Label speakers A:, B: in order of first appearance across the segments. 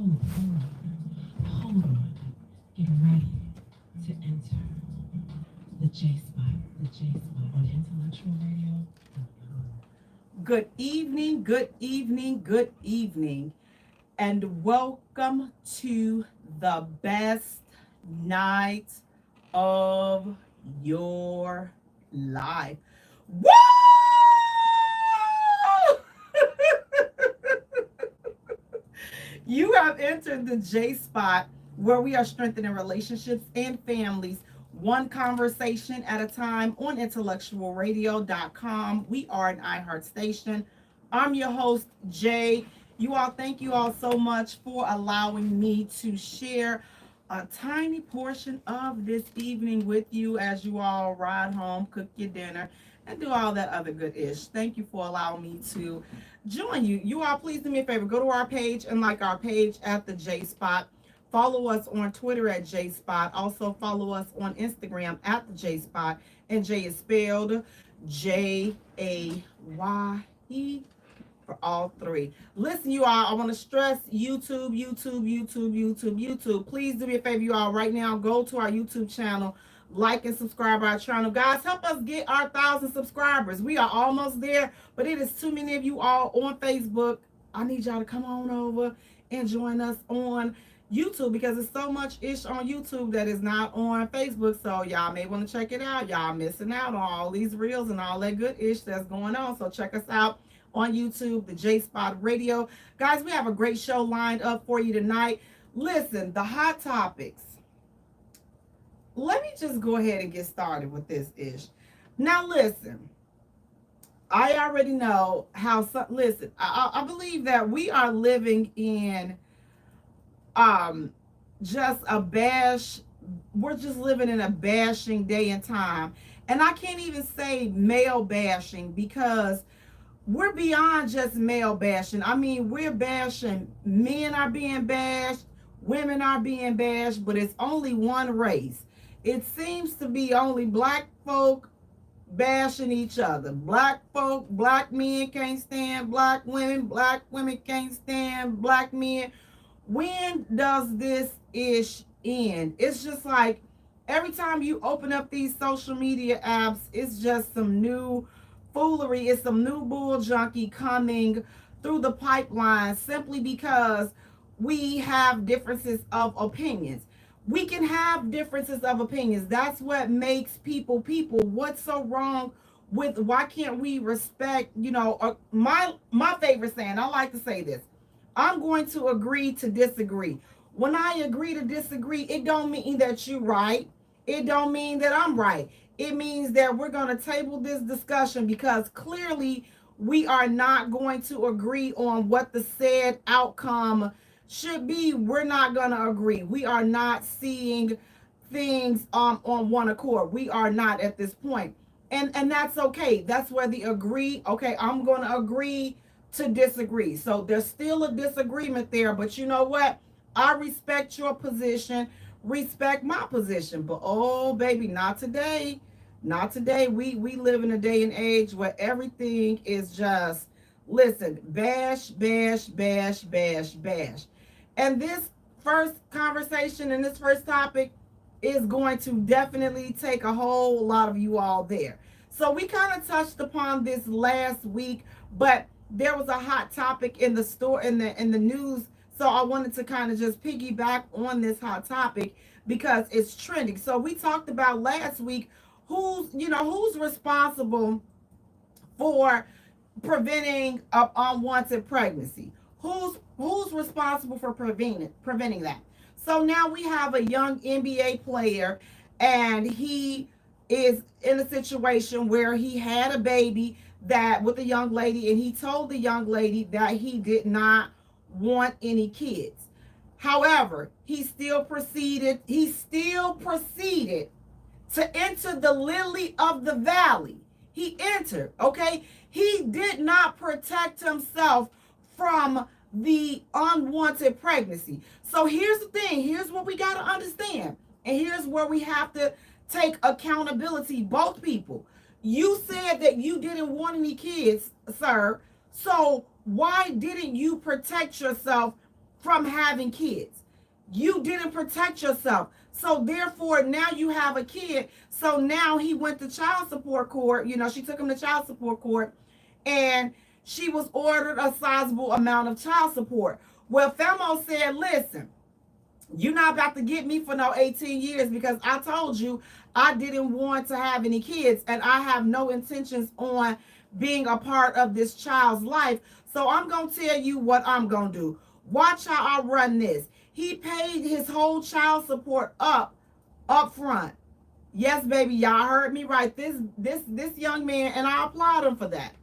A: Hold on. Get ready to enter the Jaye Spot, on Intellectual Radio. Good evening, good evening, good evening, and welcome to the best night of your life. Woo! You have entered the J Spot, where we are strengthening relationships and families one conversation at a time on intellectualradio.com. We are an iHeart station. I'm your host, Jay. You all, thank you all so much for allowing me to share a tiny portion of this evening with you as you all ride home, cook your dinner, and do all that other good ish. Thank you for allowing me to join you. You all, please do me a favor. Go to our page and like our page at the J Spot. Follow us on Twitter at Jaye Spot. Also follow us on Instagram at the J Spot. And Jay is spelled Jaye for all three. Listen, you all, I want to stress YouTube. Please do me a favor, you all, right now. Go to our YouTube channel. Like and subscribe our channel. Guys, help us get our 1,000 subscribers. We are almost there, but it is too many of you all on Facebook. I need y'all to come on over and join us on YouTube, because it's so much ish on YouTube that is not on Facebook. So y'all may want to check it out. Y'all missing out on all these reels and all that good ish that's going on. So check us out on YouTube, the J Spot Radio. Guys, we have a great show lined up for you tonight. Listen, the hot topics. Let me just go ahead and get started with this ish. Now, listen, I already know how. Listen, I believe that we are living in just a bash. We're just living in a bashing day and time, and I can't even say male bashing, because we're beyond just male bashing. I mean, we're bashing. Men are being bashed, women are being bashed, but it's only one race. It seems to be only black folk bashing each other. Black folk, black men can't stand black women can't stand black men. When does this ish end? It's just like every time you open up these social media apps, it's just some new foolery. It's some new bull junkie coming through the pipeline simply because we have differences of opinions. We can have differences of opinions. That's what makes people people. What's so wrong with, why can't we respect, my favorite saying, I like to say this: I'm going to agree to disagree. When I agree to disagree, it don't mean that you're right. It don't mean that I'm right. It means that we're going to table this discussion, because clearly we are not going to agree on what the said outcome should be. We're not going to agree. We are not seeing things on one accord. We are not at this point. And that's okay. That's where the agree, okay, I'm going to agree to disagree. So there's still a disagreement there, but you know what? I respect your position, respect my position. But oh baby, not today. Not today. We live in a day and age where everything is just, listen, bash. And this first conversation and this first topic is going to definitely take a whole lot of you all there. So we kind of touched upon this last week, but there was a hot topic in the store, in the news. So I wanted to kind of just piggyback on this hot topic because it's trending. So we talked about last week who's responsible for preventing an unwanted pregnancy. Who's responsible for preventing that? So now we have a young NBA player, and he is in a situation where he had a baby that with a young lady, and he told the young lady that he did not want any kids. However, he still proceeded to enter the lily of the valley. He entered, okay? He did not protect himself from the unwanted pregnancy. So here's the thing. Here's what we got to understand. And here's where we have to take accountability, both people. You said that you didn't want any kids, sir. So why didn't you protect yourself from having kids. You didn't protect yourself. So therefore, now you have a kid. So now he went to child support court. You know, she took him to child support court, and she was ordered a sizable amount of child support. Well, Femo said, listen, you're not about to get me for no 18 years because I told you I didn't want to have any kids and I have no intentions on being a part of this child's life. So I'm going to tell you what I'm going to do. Watch how I run this. He paid his whole child support up front. Yes, baby, y'all heard me right. This young man, and I applaud him for that.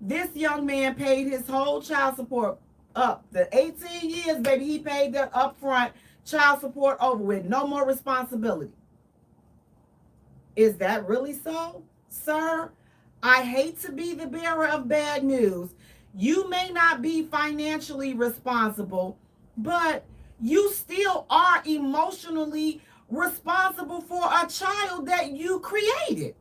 A: This young man paid his whole child support up. The 18 years, baby, he paid that up front. Child support over with. No more responsibility. Is that really so, sir? I hate to be the bearer of bad news. You may not be financially responsible, but you still are emotionally responsible for a child that you created.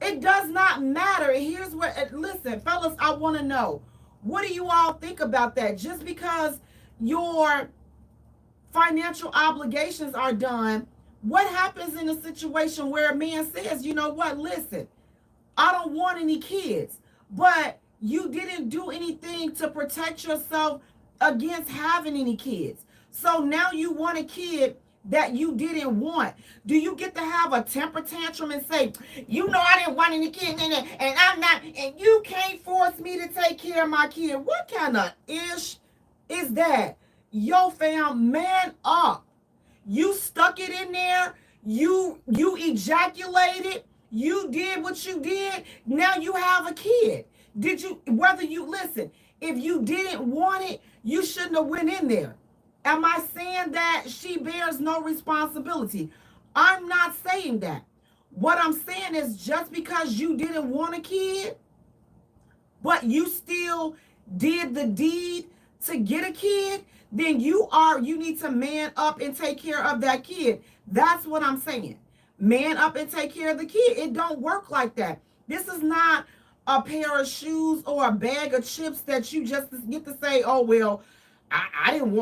A: It does not matter. Here's what, listen, fellas, I want to know, what do you all think about that? Just because your financial obligations are done, what happens in a situation where a man says, you know what, listen, I don't want any kids, but you didn't do anything to protect yourself against having any kids. So now you want a kid that you didn't want. Do you get to have a temper tantrum and say, you know, I didn't want any kids and I'm not, and you can't force me to take care of my kid? What kind of ish is that? Yo, fam, man up. You stuck it in there. You ejaculated. You did what you did. Now you have a kid. Did you, whether you, listen, if you didn't want it, you shouldn't have went in there. Am I saying that she bears no responsibility? I'm not saying that. What I'm saying is just because you didn't want a kid, but you still did the deed to get a kid, then you need to man up and take care of that kid. That's what I'm saying. Man up and take care of the kid. It don't work like that. This is not a pair of shoes or a bag of chips that you just get to say, oh, well, I didn't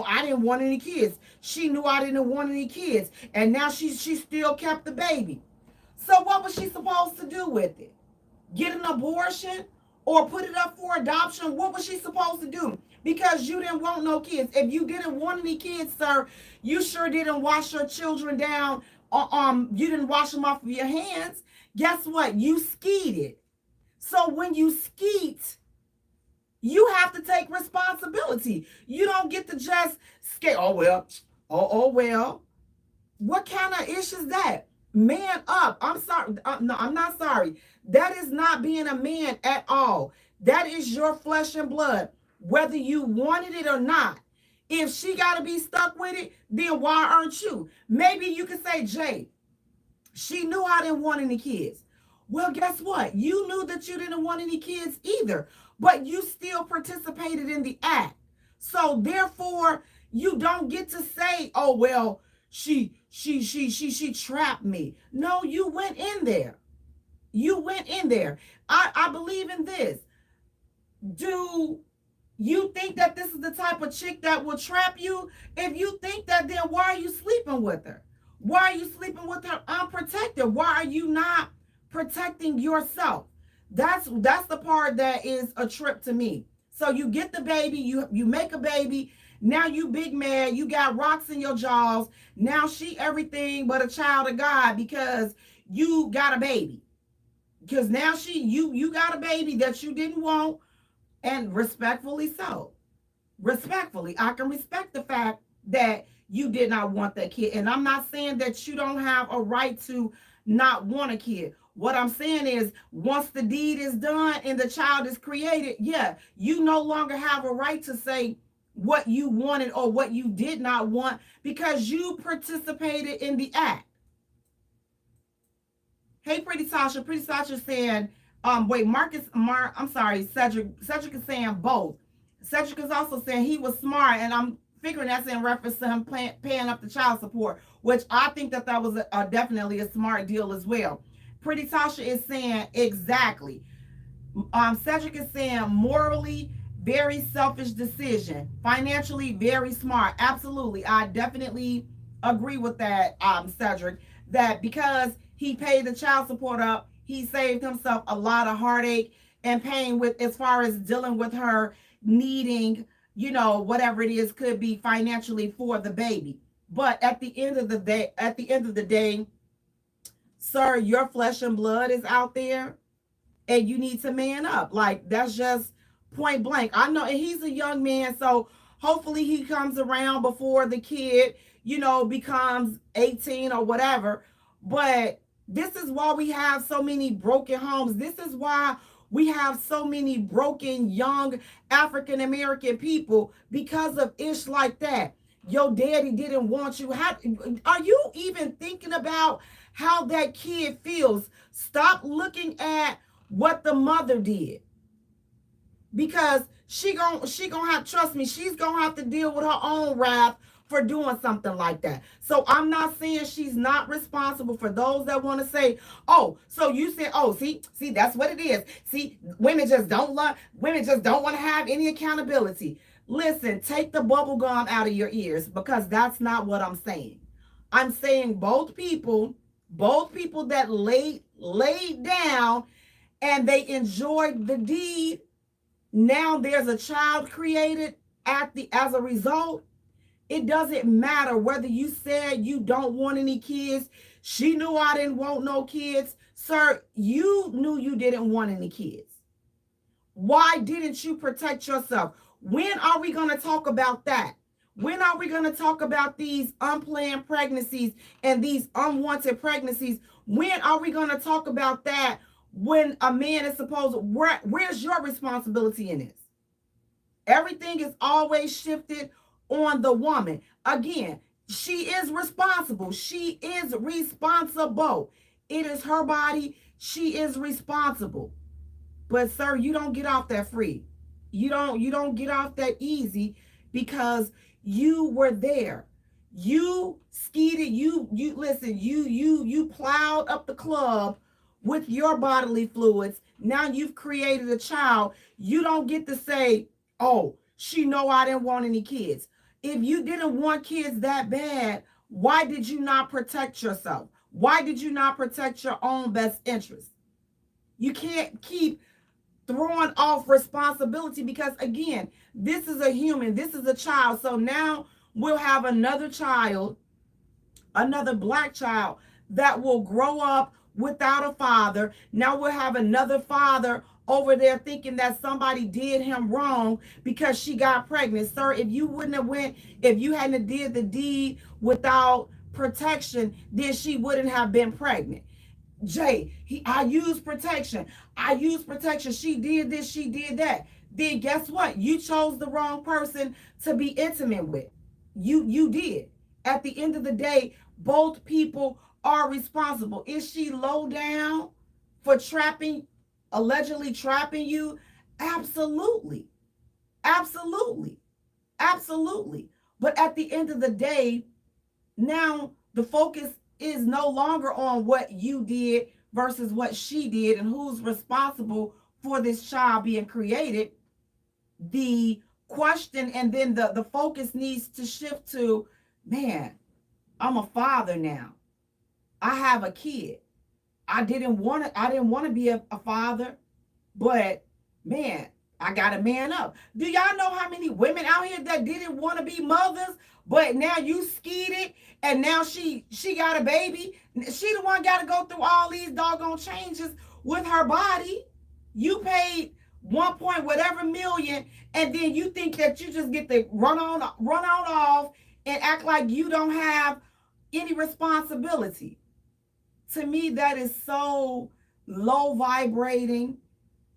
A: want any kids. She knew I didn't want any kids. And now she still kept the baby. So what was she supposed to do with it? Get an abortion or put it up for adoption? What was she supposed to do? Because you didn't want no kids. If you didn't want any kids, sir, you sure didn't wash your children down. You didn't wash them off of your hands. Guess what? You skeeted. So when you skeet, you have to take responsibility. You don't get to just skate. Oh well. What kind of ish is that? Man up. I'm sorry. No, I'm not sorry. That is not being a man at all. That is your flesh and blood, whether you wanted it or not. If she got to be stuck with it, then why aren't you? Maybe you could say, Jay, she knew I didn't want any kids. Well, guess what? You knew that you didn't want any kids either, but you still participated in the act. So therefore, you don't get to say, oh, well, she trapped me. No, you went in there. You went in there. I believe in this. Do you think that this is the type of chick that will trap you? If you think that, then why are you sleeping with her? Why are you sleeping with her unprotected? Why are you not protecting yourself? That's the part that is a trip to me. So you get the baby, you make a baby, now you big mad, you got rocks in your jaws. Now she everything but a child of God because you got a baby. Because now you got a baby that you didn't want, and respectfully so. Respectfully, I can respect the fact that you did not want that kid. And I'm not saying that you don't have a right to not want a kid. What I'm saying is once the deed is done and the child is created, yeah, you no longer have a right to say what you wanted or what you did not want because you participated in the act. Hey, Pretty Tasha. Pretty Tasha saying, Cedric is saying both. Cedric is also saying he was smart, and I'm figuring that's in reference to him paying up the child support, which I think that was definitely a smart deal as well. Pretty Tasha is saying exactly. Cedric is saying morally, very selfish decision. Financially, very smart. Absolutely. I definitely agree with that, Cedric. That because he paid the child support up, he saved himself a lot of heartache and pain with as far as dealing with her needing, whatever it is, could be financially for the baby. But at the end of the day, sir, your flesh and blood is out there and you need to man up. Like, that's just point blank. I know, and he's a young man, so hopefully he comes around before the kid, becomes 18 or whatever. But this is why we have so many broken homes. This is why we have so many broken young African American people, because of ish like that. Your daddy didn't want you. Are you even thinking about how that kid feels? Stop looking at what the mother did, because she gonna have, trust me, she's gonna have to deal with her own wrath for doing something like that. So I'm not saying she's not responsible. For those that want to say, oh, so you said, oh, see, that's what it is. See, women just don't want to have any accountability. Listen, take the bubble gum out of your ears, because that's not what I'm saying. I'm saying both people that laid down and they enjoyed the deed. Now there's a child created as a result. It doesn't matter whether you said you don't want any kids. She knew I didn't want no kids. Sir, you knew you didn't want any kids. Why didn't you protect yourself? When are we going to talk about that? When are we going to talk about these unplanned pregnancies and these unwanted pregnancies? When are we going to talk about that? When a man is supposed, where's your responsibility in this? Everything is always shifted on the woman. Again, she is responsible. She is responsible. It is her body. She is responsible. But sir, you don't get off that free. You don't get off that easy, because you were there. You skeeted, you listen, you plowed up the club with your bodily fluids. Now you've created a child. You don't get to say, oh, she know I didn't want any kids. If you didn't want kids that bad, why did you not protect yourself? Why did you not protect your own best interest? You can't keep throwing off responsibility, because again, this is a human, this is a child. So now we'll have another child, another black child that will grow up without a father. Now we'll have another father over there thinking that somebody did him wrong because she got pregnant. Sir, if you hadn't did the deed without protection, then she wouldn't have been pregnant. Jay, I used protection. She did this, she did that. Then guess what? You chose the wrong person to be intimate with. You did. At the end of the day, both people are responsible. Is she low down for allegedly trapping you? Absolutely. Absolutely. Absolutely. But at the end of the day, now the focus is no longer on what you did versus what she did and who's responsible for this child being created. The question and then the focus needs to shift to, man, I'm a father now. I have a kid. I didn't want to be a father, but man, I got to man up. Do y'all know how many women out here that didn't want to be mothers, but now you skeeted and now she got a baby? She the one got to go through all these doggone changes with her body. You paid 1 point whatever million, and then you think that you just get to run on off and act like you don't have any responsibility. To me, that is so low vibrating.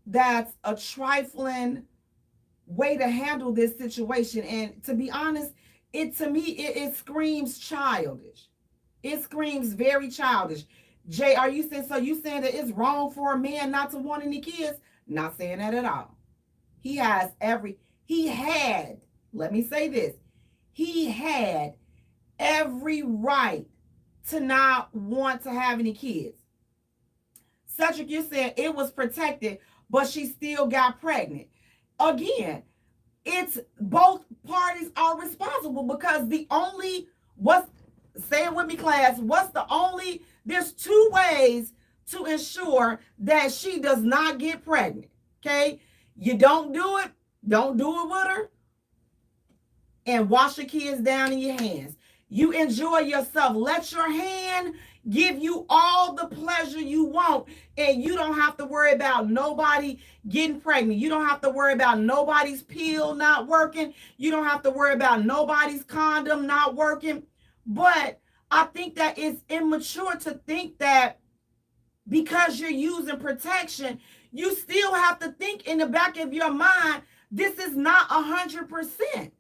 A: That's a trifling way to handle this situation. And to be honest, it screams childish. It screams very childish. Jay, are you saying that it's wrong for a man not to want any kids? Not saying that at all. He had, let me say this, he had every right to not want to have any kids. Cedric, you said it was protected, but she still got pregnant. Again, it's both parties are responsible because the only what's say it with me, class, what's the only there's two ways to ensure that she does not get pregnant. Okay, you don't do it with her, and wash your kids down in your hands. You enjoy yourself. Let your hand give you all the pleasure you want, and you don't have to worry about nobody getting pregnant. You don't have to worry about nobody's pill not working. You don't have to worry about nobody's condom not working. But I think that it's immature to think that because you're using protection, you still have to think in the back of your mind, this is not 100%.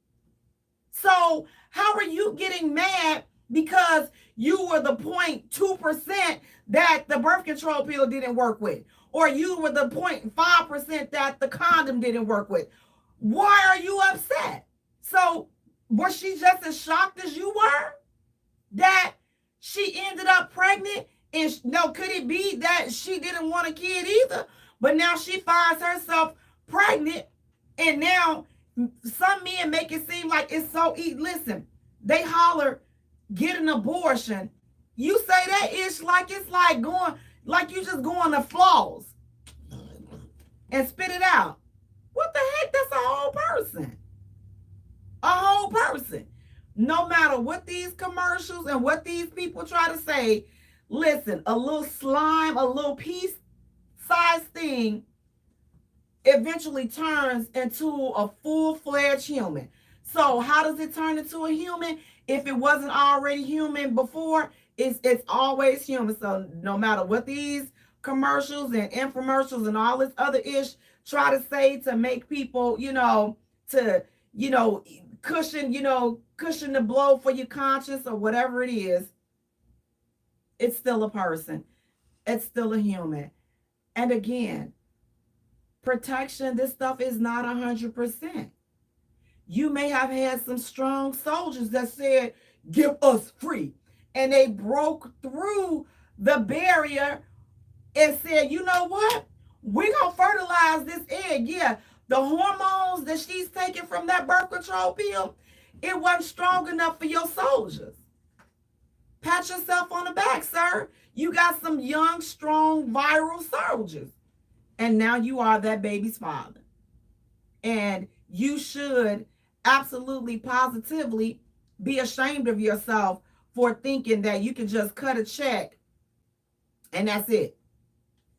A: So how are you getting mad because you were the 0.2% that the birth control pill didn't work with, or you were the 0.5% that the condom didn't work with? Why are you upset? So was she just as shocked as you were that she ended up pregnant? And no, could it be that she didn't want a kid either, but now she finds herself pregnant, and now some men make it seem like it's so easy. Listen, they holler, get an abortion. You say that it's like going, like you just going to flaws and spit it out. What the heck? That's a whole person. A whole person. No matter what these commercials and what these people try to say, listen, a little slime, a little piece size thing eventually turns into a full-fledged human. So how does it turn into a human? If it wasn't already human before, it's always human. So no matter what these commercials and infomercials and all this other ish try to say to make people, to, cushion the blow for your conscience or whatever it is, it's still a person. It's still a human. And again, protection, this stuff is not 100%. You may have had some strong soldiers that said, give us free. And they broke through the barrier and said, you know what? We're going to fertilize this egg. Yeah, the hormones that she's taking from that birth control pill, it wasn't strong enough for your soldiers. Pat yourself on the back, sir. You got some young, strong, viral soldiers. And now you are that baby's father. And you should absolutely, positively be ashamed of yourself for thinking that you can just cut a check and that's it.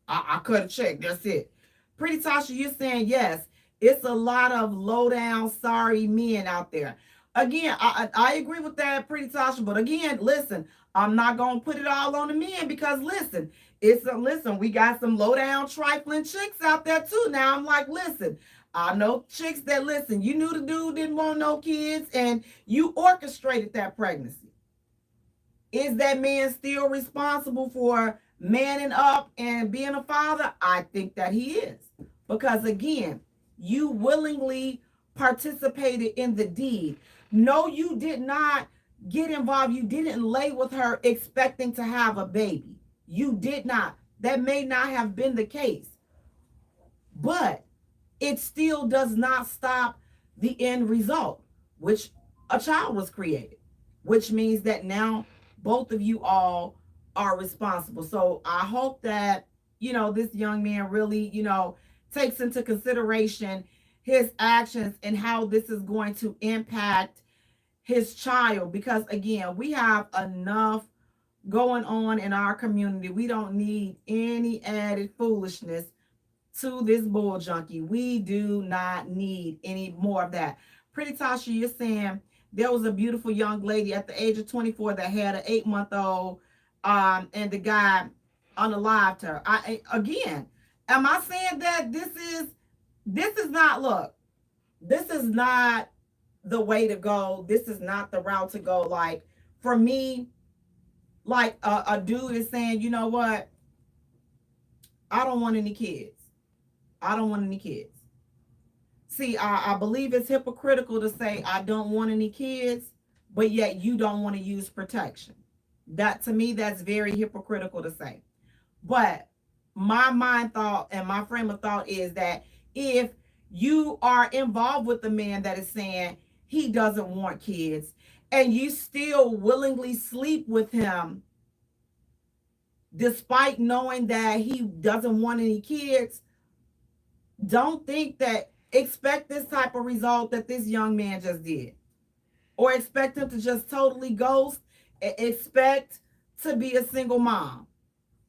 A: I cut a check, that's it. Pretty Tasha, you're saying yes. It's a lot of low down, sorry men out there. Again, I agree with that, Pretty Tasha. But again, listen, I'm not gonna put it all on the men because listen, we got some low down trifling chicks out there too. Now I'm like, listen, I know chicks that listen, you knew the dude didn't want no kids and you orchestrated that pregnancy. Is that man still responsible for manning up and being a father? I think that he is. Because again, you willingly participated in the deed. No, you did not get involved. You didn't lay with her expecting to have a baby. You did not. That may not have been the case. But it still does not stop the end result, which a child was created, which means that now both of you all are responsible. So I hope that, this young man really, takes into consideration his actions and how this is going to impact his child. Because again, we have enough going on in our community. We don't need any added foolishness to this bull junkie. We do not need any more of that. Pretty Tasha, you're saying there was a beautiful young lady at the age of 24 that had an 8-month-old, and the guy unalived her. Again, am I saying that this is not, look, this is not the way to go. This is not the route to go. Like, for me, like a dude is saying, you know what? I don't want any kids. I don't want any kids. See, I believe it's hypocritical to say I don't want any kids, but yet you don't want to use protection. That, to me, that's very hypocritical to say. But my mind thought and my frame of thought is that if you are involved with a man that is saying he doesn't want kids, and you still willingly sleep with him despite knowing that he doesn't want any kids, don't think that, expect this type of result that this young man just did, or expect him to just totally ghost. Expect to be a single mom.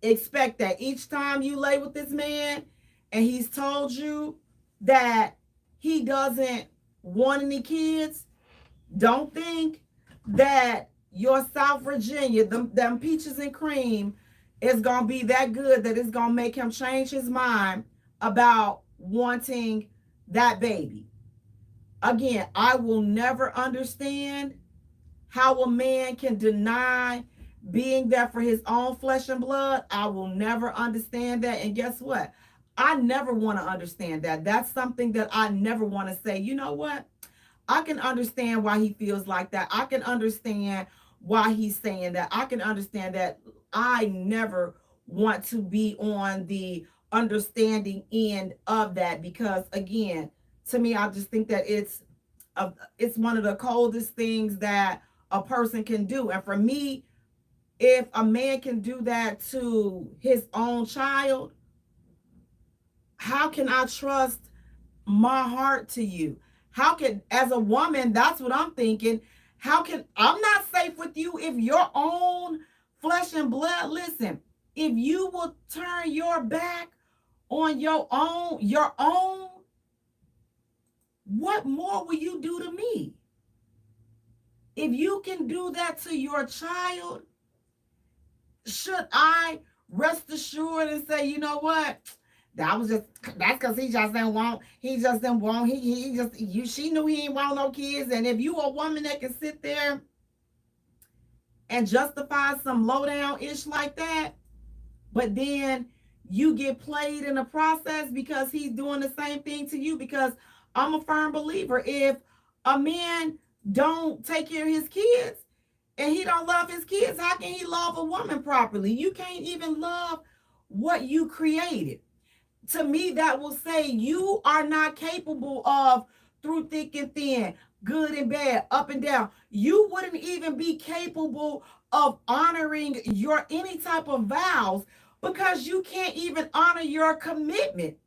A: Expect that each time you lay with this man and he's told you that he doesn't want any kids, don't think that your South Virginia, them peaches and cream, is going to be that good that it's going to make him change his mind about wanting that baby. Again, I will never understand how a man can deny being there for his own flesh and blood. I will never understand that. And guess what? I never want to understand that. That's something that I never want to say, you know what? I can understand why he feels like that. I can understand why he's saying that. I can understand that. I never want to be on the understanding end of that, because again, to me, I just think that it's one of the coldest things that a person can do. And for me, if a man can do that to his own child, how can I trust my heart to you? How can, as a woman, that's what I'm thinking. How can, I'm not safe with you if your own flesh and blood, listen, if you will turn your back on your own, what more will you do to me? If you can do that to your child, should I rest assured and say, you know what? That was just, that's because he just didn't want, he just, she knew he didn't want no kids. And if you a woman that can sit there and justify some lowdown ish like that, but then you get played in the process because he's doing the same thing to you. Because I'm a firm believer, if a man don't take care of his kids and he don't love his kids, how can he love a woman properly? You can't even love what you created. To me, that will say you are not capable of, through thick and thin, good and bad, up and down. You wouldn't even be capable of honoring your any type of vows, because you can't even honor your commitment.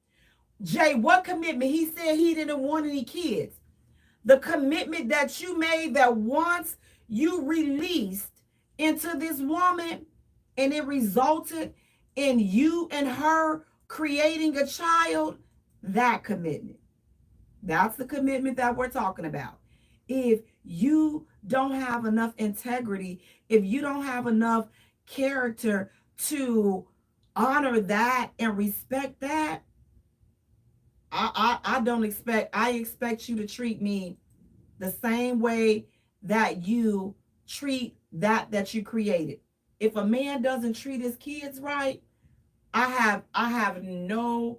A: Jay, what commitment? He said he didn't want any kids. The commitment that you made, that once you released into this woman and it resulted in you and her creating a child, that commitment. That's the commitment that we're talking about. If you don't have enough integrity, if you don't have enough character to honor that and respect that, I don't expect, I expect you to treat me the same way that you treat that you created. If a man doesn't treat his kids right, I have no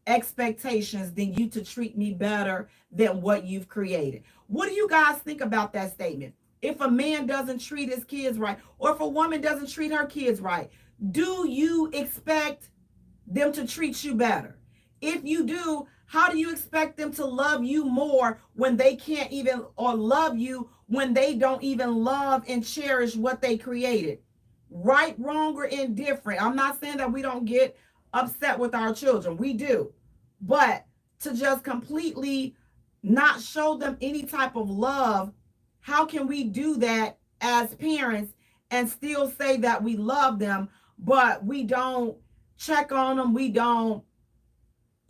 A: expectations than you to treat me better than what you've created. What do you guys think about that statement? If a man doesn't treat his kids right, or if a woman doesn't treat her kids right, do you expect them to treat you better? If you do, how do you expect them to love you more when they can't even, or love you when they don't even love and cherish what they created? Right, wrong, or indifferent. I'm not saying that we don't get upset with our children. We do. But to just completely not show them any type of love, how can we do that as parents and still say that we love them, but we don't check on them? We don't,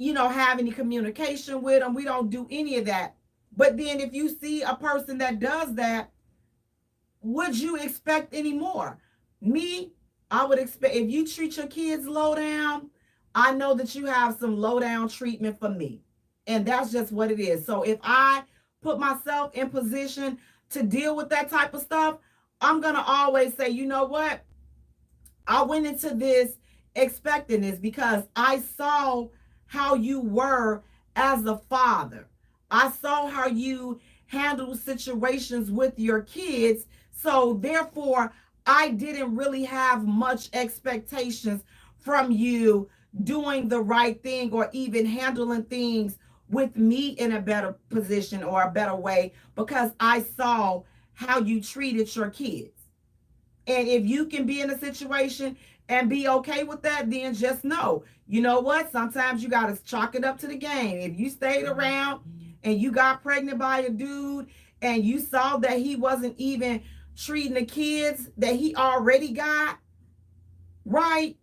A: have any communication with them. We don't do any of that. But then if you see a person that does that, would you expect any more? Me, I would expect, if you treat your kids low down, I know that you have some low down treatment for me. And that's just what it is. So if I put myself in position to deal with that type of stuff, I'm going to always say, you know what? I went into this expecting this because I saw how you were as a father. I saw how you handle situations with your kids. So therefore, I didn't really have much expectations from you doing the right thing or even handling things with me in a better position or a better way because I saw how you treated your kids. And if you can be in a situation and be okay with that, then just know, you know what? Sometimes you got to chalk it up to the game. If you stayed around and you got pregnant by a dude and you saw that he wasn't even treating the kids that he already got, right?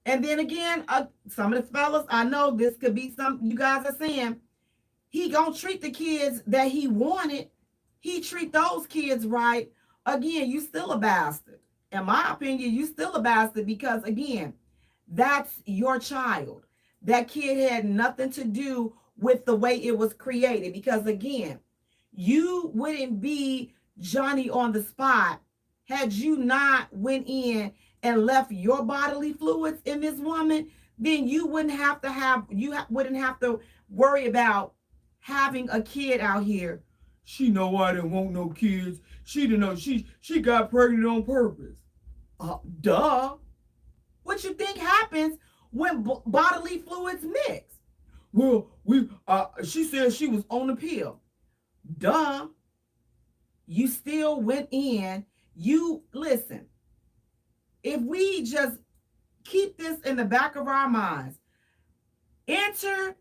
A: And then again, some of the fellas, I know this could be something you guys are saying. He gonna treat the kids that he wanted. He treat those kids right. Again, you still a bastard. In my opinion, you still a bastard because again, that's your child. That kid had nothing to do with the way it was created. Because again, you wouldn't be Johnny on the spot had you not went in and left your bodily fluids in this woman. Then you wouldn't have to wouldn't have to worry about having a kid out here. She know I didn't want no kids. She didn't know she got pregnant on purpose. Duh. What you think happens when bodily fluids mix? Well, she said she was on the pill. Duh. You still went in. You listen. If we just keep this in the back of our minds, enter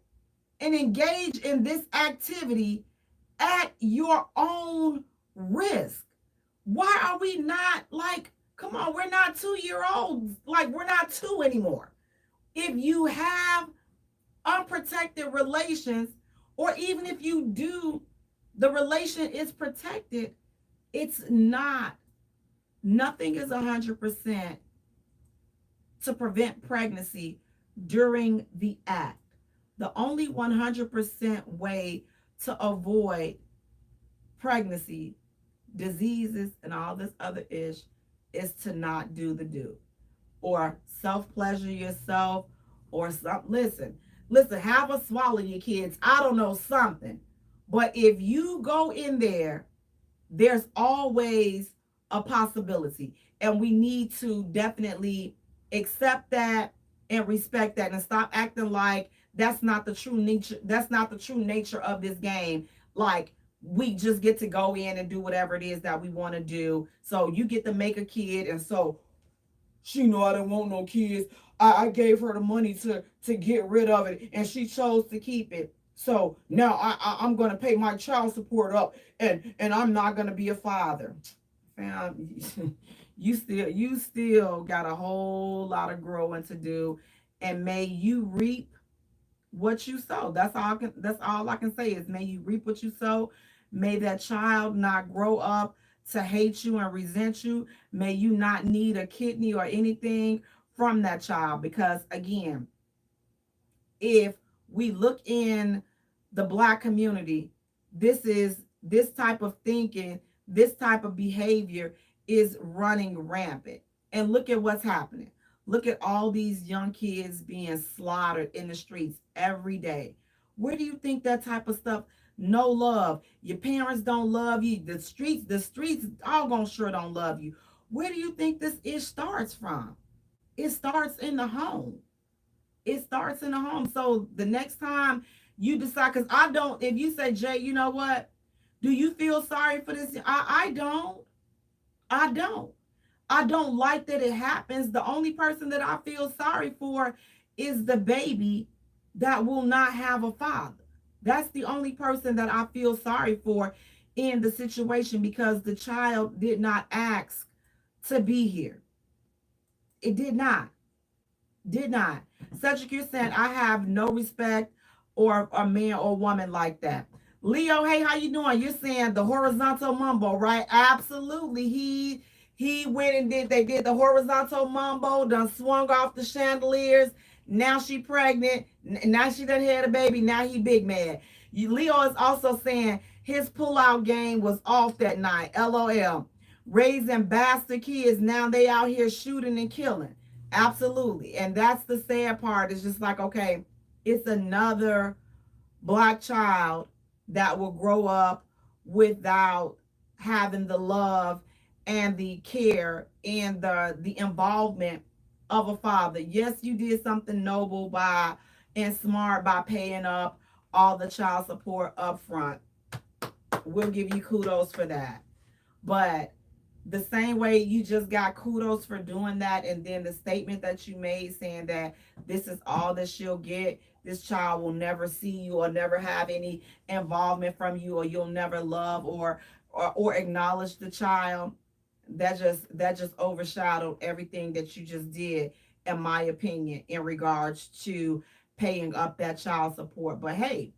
A: and engage in this activity at your own risk. Why are we not like, come on, we're not 2-year-olds. Like, we're not two anymore. If you have unprotected relations, or even if you do, the relation is protected, it's not. Nothing is 100% to prevent pregnancy during the act. The only 100% way to avoid pregnancy, diseases, and all this other ish is to not do the do or self-pleasure yourself or something. Listen, have a swallow your kids. I don't know, something. But if you go in there, there's always a possibility. And we need to definitely accept that and respect that and stop acting like that's not the true nature. That's not the true nature of this game. Like, we just get to go in and do whatever it is that we want to do. So you get to make a kid, and so she know I didn't want no kids. I gave her the money to get rid of it, and she chose to keep it. So now I'm gonna pay my child support up, and I'm not gonna be a father. Fam, you still got a whole lot of growing to do, and may you reap what you sow. That's all I can say is may you reap what you sow. May that child not grow up to hate you and resent you. May you not need a kidney or anything from that child. Because again, if we look in the Black community, this type of thinking, this type of behavior is running rampant. And look at what's happening. Look at all these young kids being slaughtered in the streets every day. Where do you think that type of stuff? No love. Your parents don't love you. The streets all gonna sure don't love you. Where do you think this ish starts from? It starts in the home. It starts in the home. So the next time you decide, because I don't, if you say, Jay, you know what? Do you feel sorry for this? I don't. I don't. I don't like that it happens. The only person that I feel sorry for is the baby that will not have a father. That's the only person that I feel sorry for in the situation because the child did not ask to be here. It did not. Did not. Cedric, you're saying I have no respect or a man or woman like that. Leo, hey, how you doing? You're saying the horizontal mumbo, right? Absolutely. He went and they did the horizontal mumbo, done swung off the chandeliers. Now she pregnant. Now she done had a baby. Now he big mad. Leo is also saying his pullout game was off that night. LOL. Raising bastard kids. Now they out here shooting and killing. Absolutely. And that's the sad part. It's just like, okay, it's another Black child that will grow up without having the love and the care and the involvement of a father. Yes, you did something noble by and smart by paying up all the child support up front. We'll give you kudos for that. But the same way you just got kudos for doing that, and then the statement that you made saying that this is all that she'll get, this child will never see you or never have any involvement from you, or you'll never love or acknowledge the child. That just overshadowed everything that you just did, in my opinion, in regards to paying up that child support. But hey,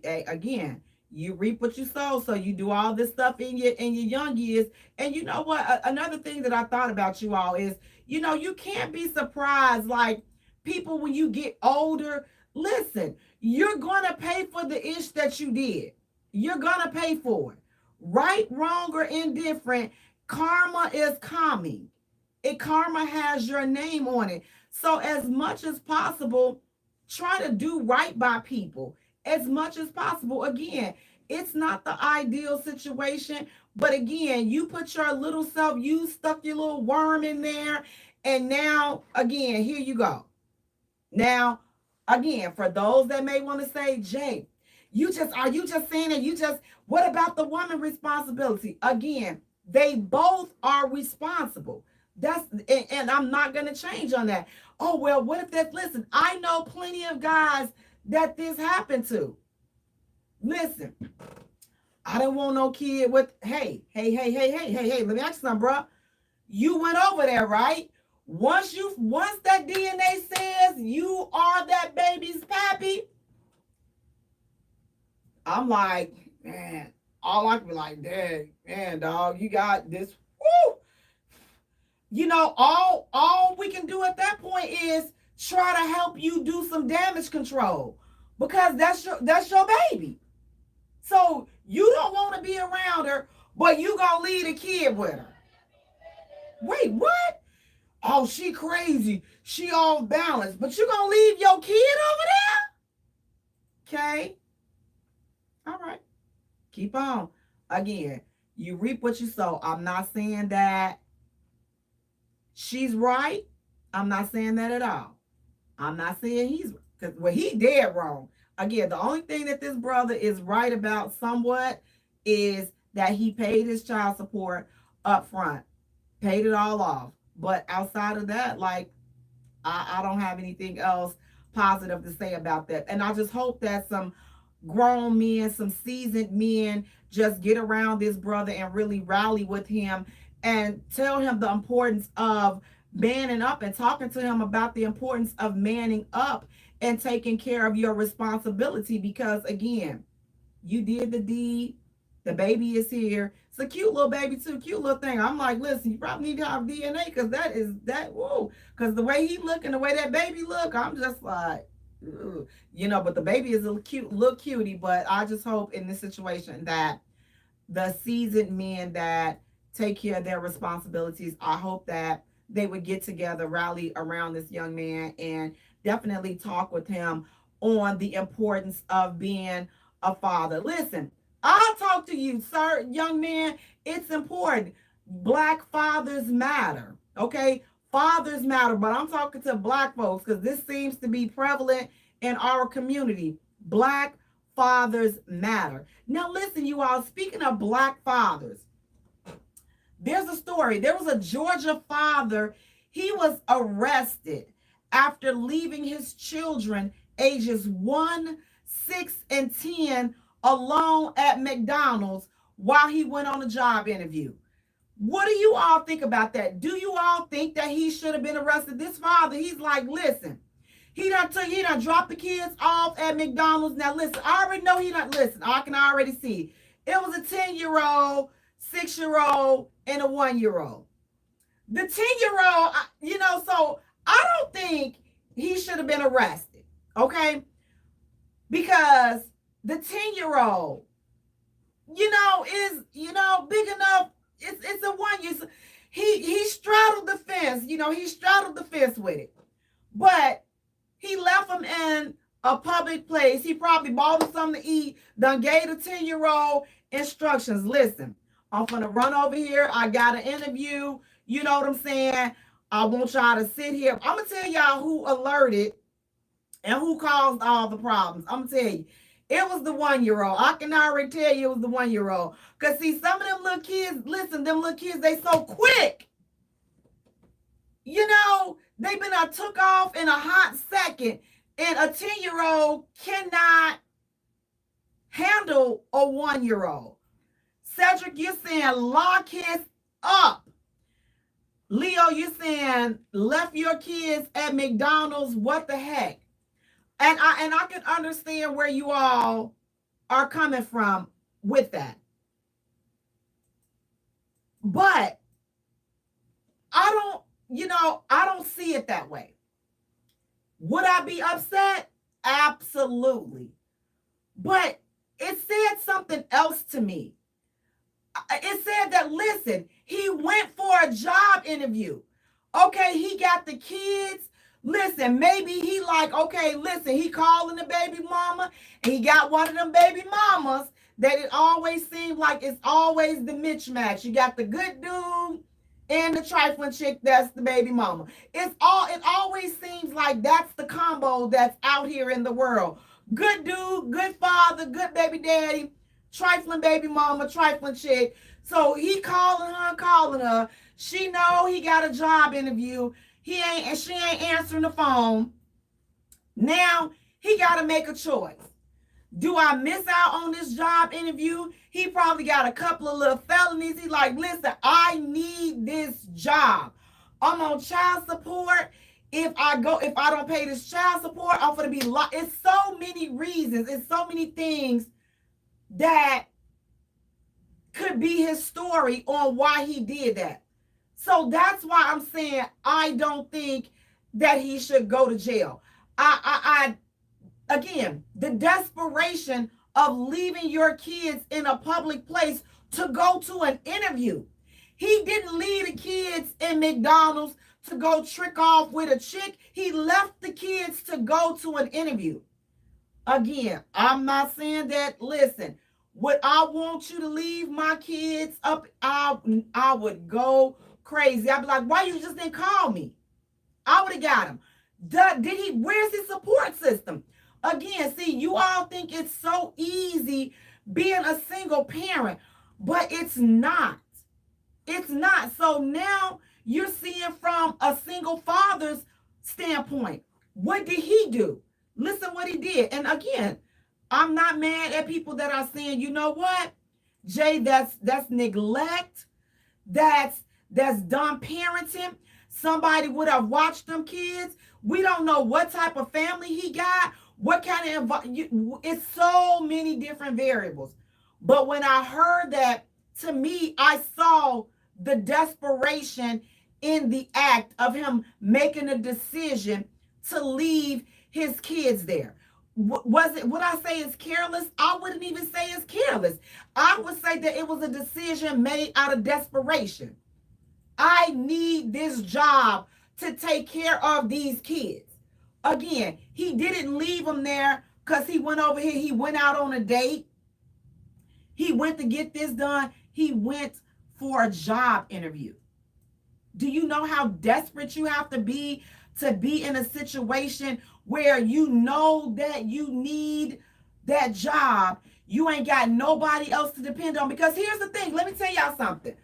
A: again, you reap what you sow. So you do all this stuff in your young years. And you know what, another thing that I thought about, you all, is you can't be surprised, like, people, when you get older, listen, you're gonna pay for the ish that you did. You're gonna pay for it, right, wrong, or indifferent. Karma is coming. Karma has your name on it. So as much as possible, try to do right by people as much as possible. Again, it's not the ideal situation, but again, you put your little self, you stuck your little worm in there, and now, again, here you go. Now, again, for those that may want to say, Jay, are you just saying that what about the woman responsibility? Again, they both are responsible. And I'm not going to change on that. Oh, well, what if that, listen, I know plenty of guys that this happened to. Listen, I don't want no kid with, hey, let me ask you something, bro. You went over there, right? Once that DNA says you are that baby's pappy, I'm like, man, all I can be like, dang, man, dog, you got this. Woo! All we can do at that point is try to help you do some damage control, because that's your baby. So you don't want to be around her, but you gonna leave a kid with her. Wait, what? Oh, she crazy. She off balance, but you gonna leave your kid over there? Okay. All right. Keep on. Again, you reap what you sow. I'm not saying that she's right. I'm not saying that at all. I'm not saying he dead wrong. Again, the only thing that this brother is right about somewhat is that he paid his child support up front, paid it all off. But outside of that, like, I don't have anything else positive to say about that. And I just hope that some grown men, some seasoned men, just get around this brother and really rally with him and tell him the importance of manning up, and talking to him about the importance of manning up and taking care of your responsibility. Because again, you did the deed, the baby is here. It's a cute little baby too, cute little thing. I'm like, listen, you probably need to have DNA, because whoa, because the way he look and the way that baby look, I'm just like, ugh. But the baby is a cute little cutie. But I just hope in this situation that the seasoned men that take care of their responsibilities, I hope that they would get together, rally around this young man, and definitely talk with him on the importance of being a father. Listen, I'll talk to you, sir, young man. It's important. Black fathers matter, okay? Fathers matter, but I'm talking to black folks, because this seems to be prevalent in our community. Black fathers matter. Now, listen, you all, speaking of black fathers, there's a story. There was a Georgia father. He was arrested after leaving his children, ages 1, 6, and 10, alone at McDonald's while he went on a job interview. What do you all think about that? Do you all think that he should have been arrested? This father, he's like, listen, he done dropped the kids off at McDonald's. Now, listen, I already know listen, I can already see. It was a 10-year-old, 6-year-old, and a 1-year-old. The 10-year-old, so I don't think he should have been arrested, okay? Because the 10-year-old, is, big enough. It's a 1-year. He straddled the fence, he straddled the fence with it. But he left him in a public place. He probably bought him something to eat, done gave the 10-year-old instructions. Listen, I'm going to run over here. I got an interview. You know what I'm saying? I want y'all to sit here. I'm going to tell y'all who alerted and who caused all the problems. I'm going to tell you. It was the 1 year old. I can already tell you it was the 1 year old. Because see, some of them little kids, listen, them little kids, they so quick. You know, they been took off in a hot second. And a 10-year-old cannot handle a 1-year-old. Cedric, you're saying lock his up. Leo, you're saying left your kids at McDonald's. What the heck? And I can understand where you all are coming from with that. But I don't see it that way. Would I be upset? Absolutely. But it said something else to me. It said that, listen, he went for a job interview. Okay, he got the kids. Listen, maybe he like, okay, listen, he calling the baby mama. And he got one of them baby mamas that it always seems like it's always the mismatch. You got the good dude and the trifling chick that's the baby mama. It always seems like that's the combo that's out here in the world. Good dude, good father, good baby daddy, trifling baby mama, trifling chick. So he calling her. She know he got a job interview. She ain't answering the phone. Now he got to make a choice. Do I miss out on this job interview? He probably got a couple of little felonies. He like, listen, I need this job. I'm on child support. If I don't pay this child support, I'm going to be locked. It's so many reasons. It's so many things that could be his story on why he did that. So that's why I'm saying I don't think that he should go to jail. Again, the desperation of leaving your kids in a public place to go to an interview. He didn't leave the kids in McDonald's to go trick off with a chick. He left the kids to go to an interview. Again, I'm not saying that, listen, would I want you to leave my kids up? I would go crazy. I'd be like, why you just didn't call me? I would have got him. Where's his support system? Again, see, you all think it's so easy being a single parent, but it's not. It's not. So now you're seeing from a single father's standpoint. What did he do? Listen what he did. And again, I'm not mad at people that are saying, you know what, Jay, that's neglect. That's dumb parenting. Somebody would have watched them kids. We don't know what type of family he got. What kind of it's so many different variables. But when I heard that, to me, I saw the desperation in the act of him making a decision to leave his kids there. Would I say it's careless? I wouldn't even say it's careless. I would say that it was a decision made out of desperation. I need this job to take care of these kids. Again, he didn't leave them there because he went over here. He went out on a date. He went to get this done. He went for a job interview. Do you know how desperate you have to be in a situation where you know that you need that job? You ain't got nobody else to depend on. Because here's the thing. Let me tell y'all something.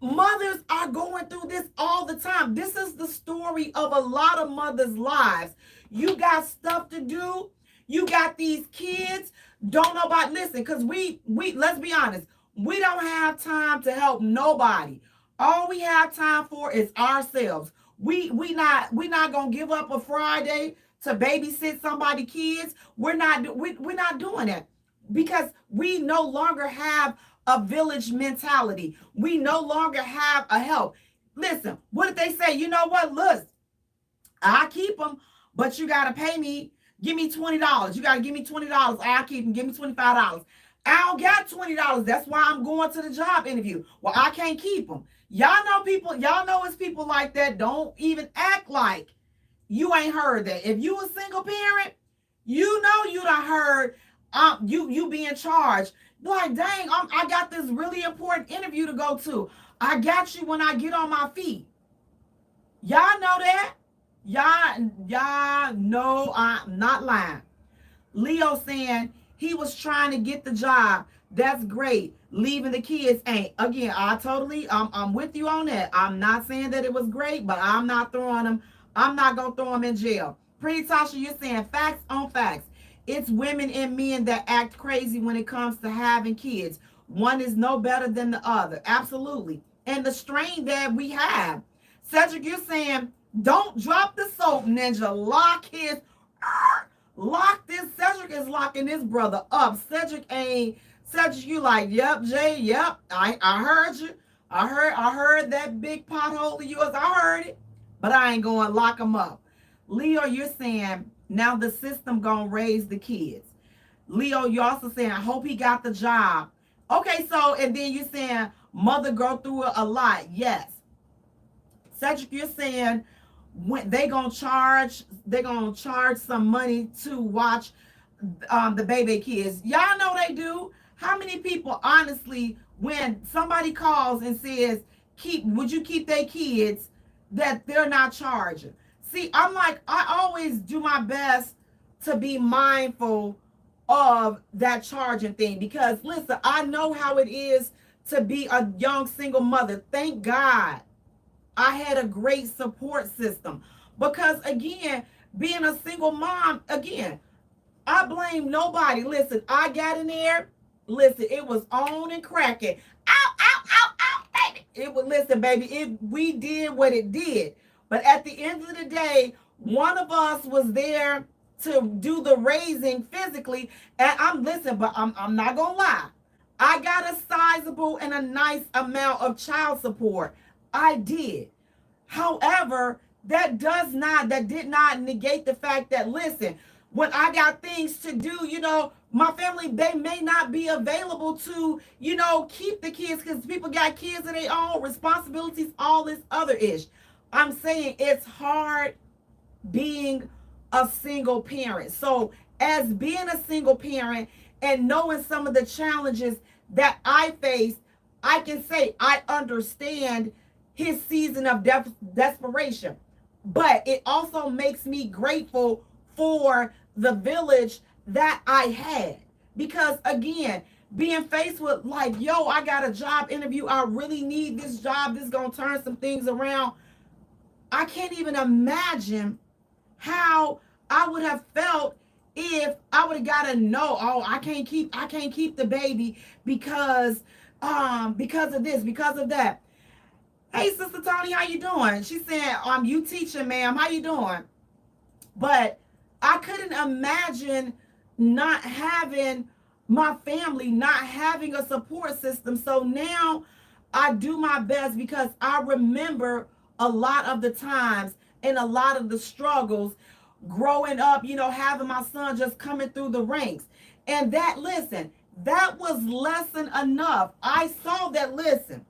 A: Mothers are going through this all the time. This is the story of a lot of mothers' lives. You got stuff to do. You got these kids. Don't nobody listen, because we let's be honest, we don't have time to help nobody. All we have time for is ourselves. We not gonna give up a Friday to babysit somebody's kids. We're not doing that, because we no longer have a village mentality. We no longer have a help. Listen, what did they say? You know what? Look, I keep them, but you got to pay me. Give me $20. You got to give me $20. I keep them. Give me $25. I don't got $20. That's why I'm going to the job interview. Well, I can't keep them. Y'all know it's people like that. Don't even act like you ain't heard that. If you a single parent, you know you done heard you being charged. Like, dang, I got this really important interview to go to. I got you when I get on my feet. Y'all know that? Y'all know I'm not lying. Leo saying He was trying to get the job. That's great. Leaving the kids ain't. Again, I'm with you on that. I'm not saying that it was great, but I'm not throwing them. I'm not going to throw them in jail. Pretty Tasha, you're saying facts on facts. It's women and men that act crazy when it comes to having kids. One is no better than the other. Absolutely. And the strain that we have. Cedric, you're saying, don't drop the soap, Ninja. Lock this. Cedric is locking this brother up. Cedric, you like, yep, Jay, yep. I heard you. I heard that big pothole of yours. I heard it. But I ain't going to lock him up. Leo, you're saying, now the system going to raise the kids. Leo, you're also saying, I hope he got the job. Okay, so, and then you're saying, mother go through it a lot. Yes. Cedric, you're saying, when they're going to charge some money to watch the baby kids. Y'all know they do. How many people, honestly, when somebody calls and says, would you keep their kids, that they're not charging? See, I'm like, I always do my best to be mindful of that charging thing, because listen, I know how it is to be a young single mother. Thank God I had a great support system, because again, being a single mom, again, I blame nobody. Listen, I got in there. Listen, it was on and cracking. Ow, ow, ow, ow, baby. It was, listen, baby, we did what it did. But at the end of the day, one of us was there to do the raising physically. And I'm not gonna lie. I got a sizable and a nice amount of child support. I did. However, that did not negate the fact that, listen, when I got things to do, my family, they may not be available to, keep the kids, because people got kids of their own, responsibilities, all this other ish. I'm saying it's hard being a single parent. So as being a single parent and knowing some of the challenges that I faced, I can say I understand his season of desperation. But it also makes me grateful for the village that I had. Because again, being faced with like, yo, I got a job interview. I really need this job. This is going to turn some things around. I can't even imagine how I would have felt if I would have got a no. Oh, I can't keep the baby because of this, because of that. Hey, Sister Tony, how you doing? She said, you teaching, ma'am. How you doing? But I couldn't imagine not having my family, not having a support system. So now I do my best, because I remember a lot of the times and a lot of the struggles growing up, having my son just coming through the ranks. And that was lesson enough. I saw that, listen,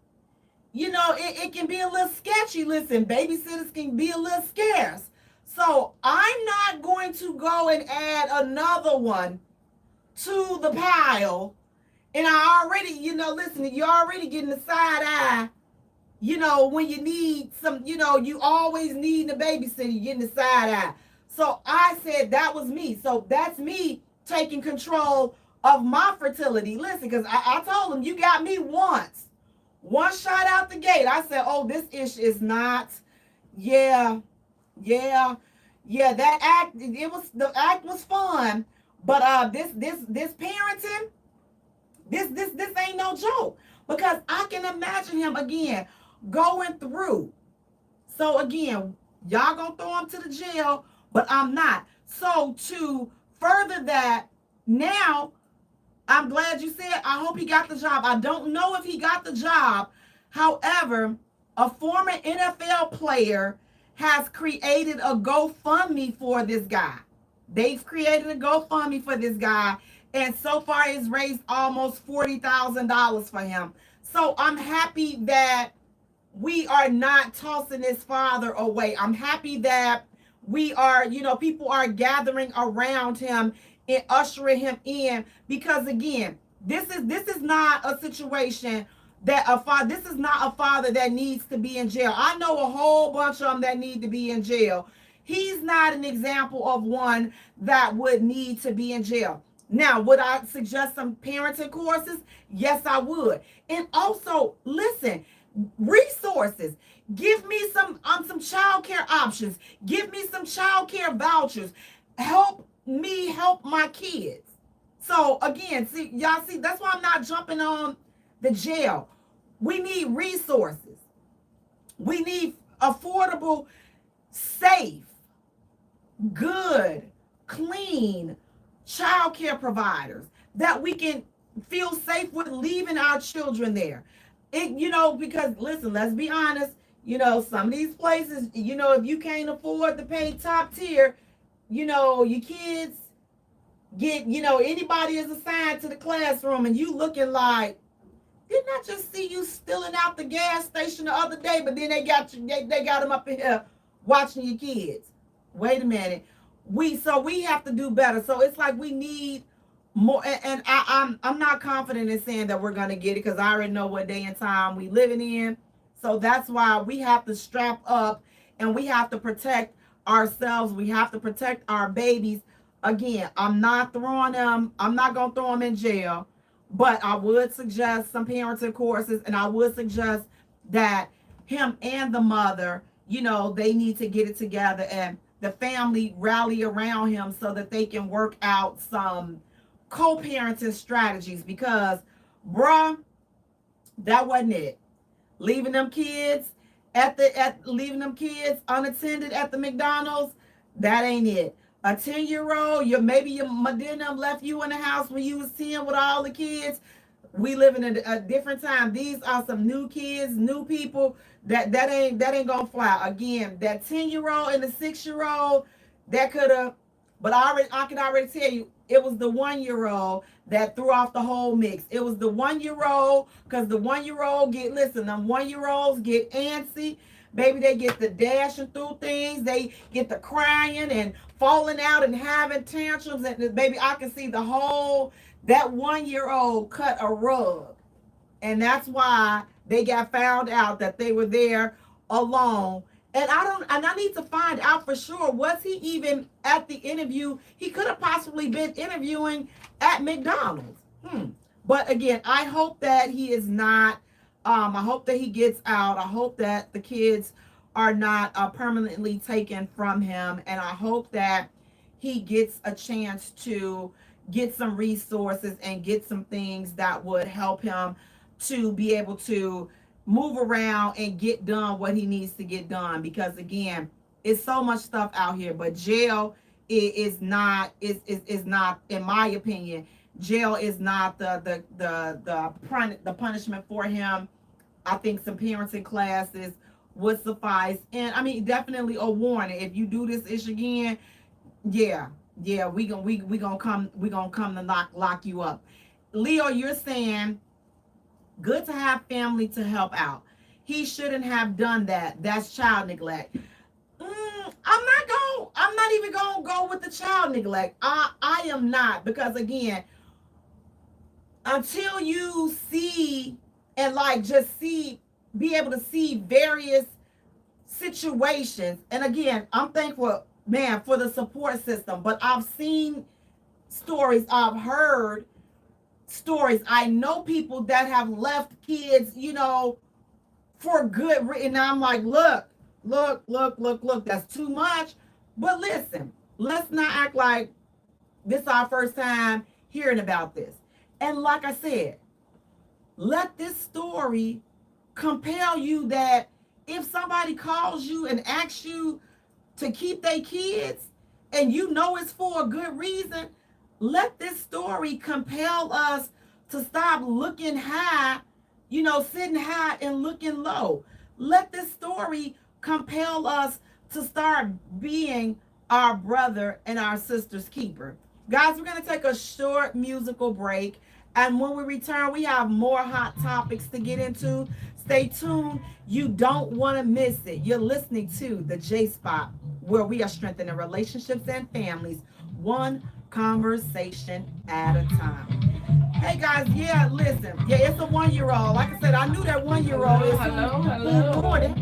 A: it can be a little sketchy. Listen, babysitters can be a little scarce. So I'm not going to go and add another one to the pile. And I already, listen, you're already getting the side eye. When you need some, you always need a babysitter, you're getting the side eye. So I said that was me. So that's me taking control of my fertility. Listen, because I told him, you got me once. One shot out the gate. I said, oh, this ish is not, that act, the act was fun, but this parenting, this ain't no joke, because I can imagine him again going through. So again, y'all gonna throw him to the jail, but I'm not. So to further that, now I'm glad you said, I hope he got the job. I don't know if he got the job. However, a former NFL player has created a GoFundMe for this guy. They've created a GoFundMe for this guy, and so far it's raised almost $40,000 for him. So I'm happy that we are not tossing this father away. I'm happy that we are, people are gathering around him and ushering him in, because again, this is not a situation that this is not a father that needs to be in jail. I know a whole bunch of them that need to be in jail. He's not an example of one that would need to be in jail. Now, would I suggest some parenting courses? Yes, I would. And also, listen, resources. Give me some child care options. Give me some child care vouchers. Help me help my kids. So again, see, y'all see, that's why I'm not jumping on the jail. We need resources. We need affordable, safe, good, clean child care providers that we can feel safe with leaving our children there. Because listen, let's be honest, some of these places, if you can't afford to pay top tier, your kids get, anybody is assigned to the classroom and you looking like, didn't I just see you stealing out the gas station the other day? But then they got them up in here watching your kids. Wait a minute. We have to do better. So it's like we need more. And I'm not confident in saying that we're gonna get it because I already know what day and time we living in. So that's why we have to strap up and we have to protect ourselves. We have to protect our babies. Again, I'm not gonna throw them in jail. But I would suggest some parenting courses, and I would suggest that him and the mother, they need to get it together and the family rally around him so that they can work out some co-parenting strategies because, bruh, that wasn't it. Leaving them kids leaving them kids unattended at the McDonald's, that ain't it. A 10-year-old, maybe your mother left you in the house when you was 10 with all the kids. We live in a different time. These are some new kids, new people that ain't gonna fly. Again, that 10-year-old and the 6-year-old, that could have, but I can already tell you, it was the 1-year-old that threw off the whole mix. It was the 1-year-old, because the 1-year-old them 1-year-olds get antsy. Baby, they get the dashing through things. They get the crying and falling out and having tantrums. And baby, I can see that 1-year-old cut a rug. And that's why they got found out that they were there alone. And I need to find out for sure. Was he even at the interview? He could have possibly been interviewing at McDonald's. But again, I hope that he is not. I hope that he gets out. I hope that the kids are not permanently taken from him. And I hope that he gets a chance to get some resources and get some things that would help him to be able to move around and get done what he needs to get done. Because again, it's so much stuff out here. But jail is not, in my opinion, jail is not the punishment for him. I think some parenting classes would suffice. And I mean, definitely a warning. If you do this ish again, yeah, we gonna come to lock you up. Leo, you're saying good to have family to help out. He shouldn't have done that. That's child neglect. I'm not even gonna go with the child neglect. I am not, because again, until you see and be able to see various situations. And again, I'm thankful, man, for the support system. But I've seen stories, I've heard stories. I know people that have left kids, for good reason. And I'm like, look, that's too much. But listen, let's not act like this is our first time hearing about this. And like I said, let this story compel you that if somebody calls you and asks you to keep their kids and it's for a good reason, let this story compel us to stop looking high, sitting high and looking low. Let this story compel us to start being our brother and our sister's keeper. Guys, we're going to take a short musical break. And when we return, we have more hot topics to get into. Stay tuned. You don't want to miss it. You're listening to the Jaye Spot, where we are strengthening relationships and families, one conversation at a time. Hey guys, listen. It's a 1-year-old. Like I said, I knew that 1-year-old is who doing it.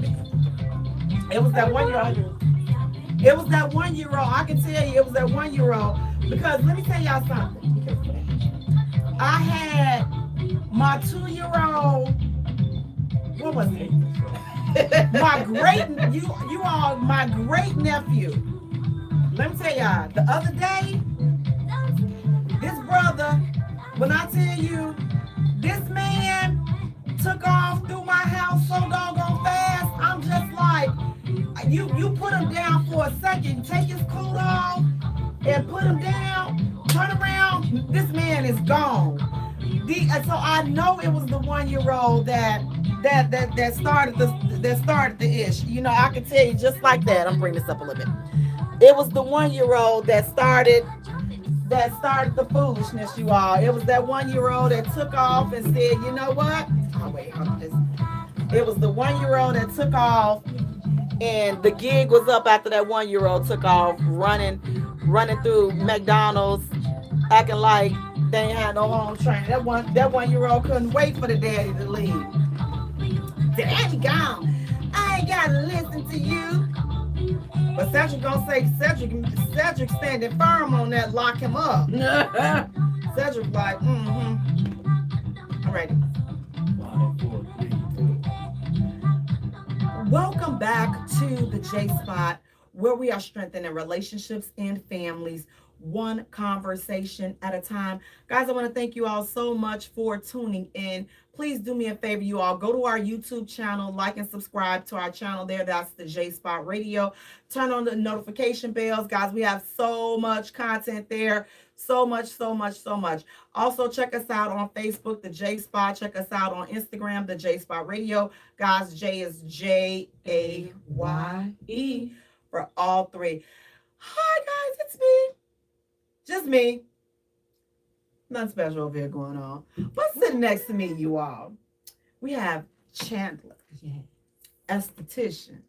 A: It was that 1-year-old. It was that 1-year-old. I can tell you it was that 1-year-old. Because let me tell y'all something. careful with that. I had my 2-year-old. What was it? My great you all my great nephew. Let me tell y'all, the other day, this brother, when I tell you, this man took off through my house so doggone fast, I'm just like, you put him down for a second, take his coat off and put him down, turn around, this man is gone. So I know it was the 1-year-old that started the ish. You know, I can tell you just like that. I'm bringing this up a little bit. It was the 1-year-old that started the foolishness, you all. It was that 1-year-old that took off and said, you know what? Oh wait, hold on. It was the 1-year-old that took off, and the gig was up after that 1-year-old took off, running through McDonald's, acting like they ain't had no home training. That 1-year-old couldn't wait for the daddy to leave. Daddy gone. I ain't gotta listen to you. But Cedric gonna say Cedric standing firm on that, lock him up. Cedric like, I'm ready. Welcome back to the Jaye Spot, where we are strengthening relationships and families, one conversation at a time. Guys, I want to thank you all so much for tuning in. Please do me a favor, you all. Go to our YouTube channel, like and subscribe to our channel there. That's the Jaye Spot Radio. Turn on the notification bells. Guys, we have so much content there. So much. Also, check us out on Facebook, the Jaye Spot. Check us out on Instagram, the Jaye Spot Radio. Guys, Jay is Jaye for all three. Hi, guys, it's me. Just me. Nothing special over here going on. What's sitting next to me, you all? We have Chandler, esthetician,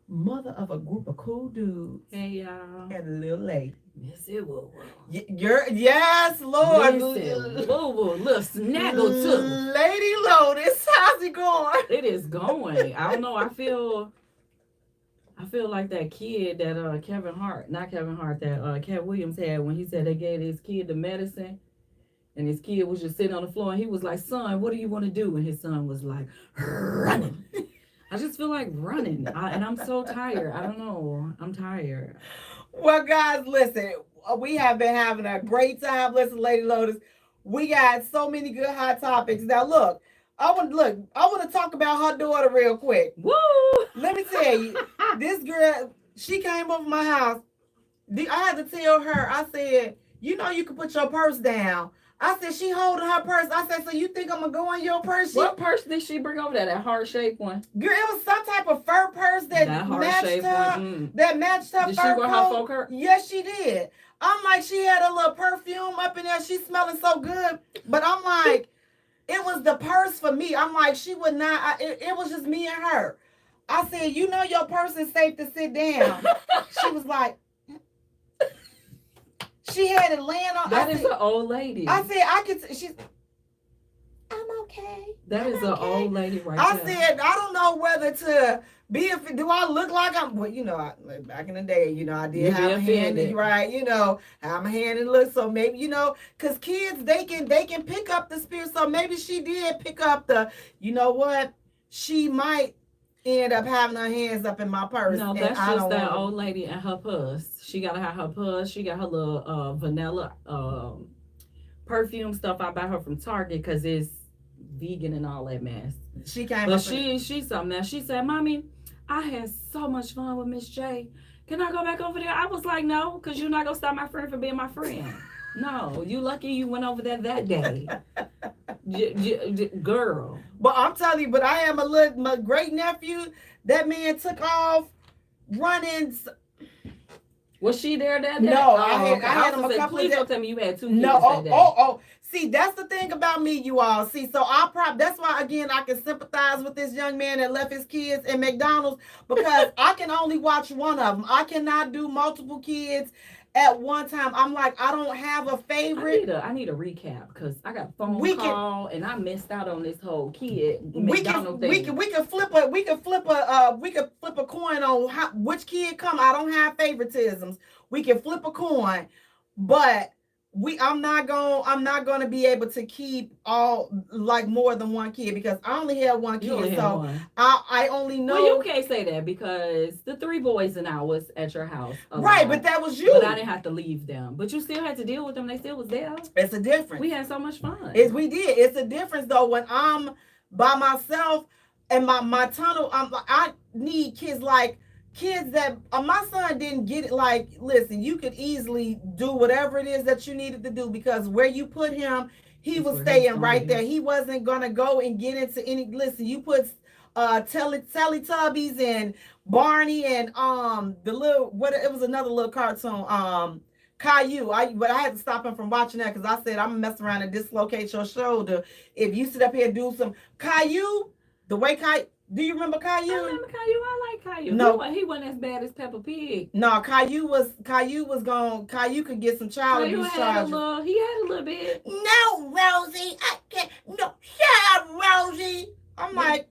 A: mother of a group of cool dudes.
B: Hey, y'all.
A: And a little lady.
B: Missy Woo Woo.
A: Yes, Lord.
B: Missy Woo Woo. Little snaggle too.
A: Lady Lotus, how's it going?
B: It is going. I don't know. I feel like that kid that Cat Williams had when he said they gave his kid the medicine and his kid was just sitting on the floor and he was like, son, what do you want to do? And his son was like, running. I just feel like running. And I'm so tired. I don't know. I'm tired.
A: Well, guys, listen, we have been having a great time. Listen, Lady Lotus, we got so many good hot topics. Now, look, I want to talk about her daughter real quick.
B: Woo!
A: Let me tell you, this girl, she came over my house. I had to tell her, I said, you know you can put your purse down. I said, she holding her purse. I said, so you think I'm going to go in your purse?
B: What purse did she bring over there? That heart-shaped one?
A: Girl, it was some type of fur purse that matched her. That matched her
B: did
A: fur
B: she wear
A: coat.
B: her faux coat?
A: Yes, she did. I'm like, she had a little perfume up in there. She's smelling so good. But I'm like, it was the purse for me. I'm like, she would not. It was just me and her. I said, you know your purse is safe to sit down. She was like, she had it laying on.
B: That is an old lady.
A: I said, she's, I'm okay.
B: That is an old lady right
A: there.
B: there.
A: I said, I don't know whether to be, do I look like I'm, well, you know, back in the day, you know, I did have a hand, right, you know, have my hand and look, so maybe, you know, because kids, they can pick up the spirit, so maybe she did pick up the, you know what, she might end up having her hands up in my purse.
B: No, that's just that old lady and her purse. She gotta have her purse. She got her little vanilla perfume stuff I buy her from Target because it's vegan and all that mess.
A: She came,
B: but she's something else. She said, "Mommy, I had so much fun with Miss J. Can I go back over there?" I was like, "No, because you're not gonna stop my friend from being my friend. No, you lucky you went over there that day, girl."
A: But I'm telling you, but I am my great nephew. That man took off running.
B: Was she there that day?
A: No, I had him a couple of days.
B: Please don't tell me you had two kids
A: that day.
B: Oh.
A: See, that's the thing about me, you all. See, so that's why, again, I can sympathize with this young man that left his kids in McDonald's because I can only watch one of them. I cannot do multiple kids at one time. I'm like, I don't have a favorite.
B: I need a recap because I got a phone call and I missed out on this whole kid McDonald's thing.
A: We can flip a coin on which kid come. I don't have favoritisms. We can flip a coin, but I'm not gonna be able to keep all like more than one kid because I only had one
B: You only
A: kid.
B: had
A: So
B: one.
A: I only
B: Well, you
A: know.
B: can't say that because the three boys and I was at your house a
A: Right, but
B: lot,
A: that was
B: but I
A: you.
B: didn't have to leave them. But you still had to deal with them. They still was there.
A: It's a
B: We
A: difference.
B: had so much fun.
A: Is we did. It's a difference though when I'm by myself and my tunnel. I need kids like kids that my son didn't get it. Like, listen, you could easily do whatever it is that you needed to do because where you put him, he
B: It's
A: was
B: where he was
A: staying
B: gonna
A: right there.
B: be.
A: He wasn't gonna go and get into any. Listen, you put Teletubbies and Barney and the little what it was another little cartoon Caillou. But I had to stop him from watching that because I said I'm gonna mess around and dislocate your shoulder if you sit up here and do some Caillou. The way Caillou, do you remember
B: I
A: Caillou?
B: remember Caillou. I like Caillou.
A: No,
B: He wasn't as bad as Peppa Pig.
A: no, Caillou was gone. Caillou could get some child
B: Caillou
A: abuse
B: had a
A: charges.
B: little. He had a little bit.
A: No, Rosie, I can't. No, shut up, Rosie. I'm
B: Yeah.
A: like,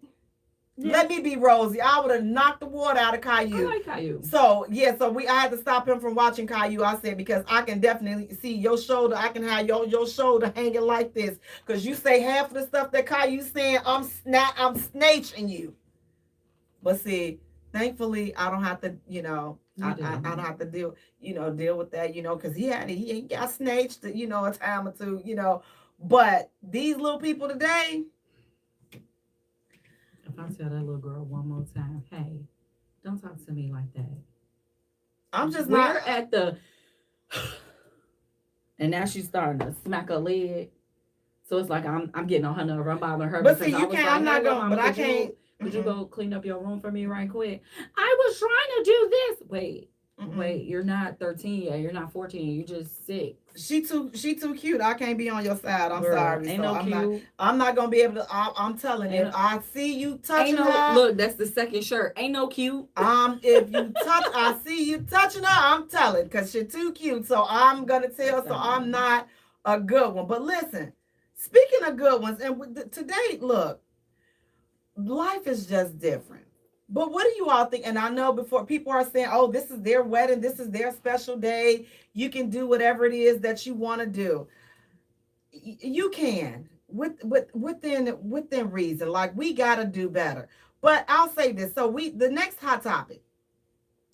A: let me be Rosie. I would have knocked the water out of
B: I
A: Caillou.
B: like Caillou.
A: So yeah, so I had to stop him from watching Caillou. I said because I can definitely see your shoulder. I can have your shoulder hanging like this because you say half of the stuff that Caillou saying. I'm snatching you. But see, thankfully I don't have to. I don't have to deal with that. Because he got snatched. A time or two. But these little people today.
B: If I tell that little girl one more time, hey, don't talk to me like that.
A: I'm just
B: We're
A: not.
B: at the, and now she's starting to smack her leg. So it's like I'm getting on her nerve. I'm bothering her
A: But
B: because
A: see,
B: I
A: you
B: was
A: can't.
B: like,
A: I'm
B: hey,
A: not
B: little
A: going.
B: mama,
A: But I can't.
B: could you go clean up your room for me right quick? I was trying to do this. Wait, you're not 13 yet. You're not 14. You're just 6.
A: She too cute. I can't be on your side. I'm
B: Girl,
A: sorry.
B: ain't
A: So
B: no
A: I'm not.
B: cute.
A: I'm not gonna be able to. I'm telling
B: Ain't
A: you. If
B: no,
A: I see you
B: ain't
A: touching
B: no
A: her,
B: look, that's the second shirt. Ain't no cute.
A: if you touch, I see you touching her. I'm telling because she's too cute. So I'm gonna tell. So I'm not a good one. But listen, speaking of good ones, and today, look, life is just different. But what do you all think? And I know before people are saying, "Oh, this is their wedding. This is their special day. You can do whatever it is that you want to do." You can within reason. Like we gotta do better. But I'll say this. So the next hot topic,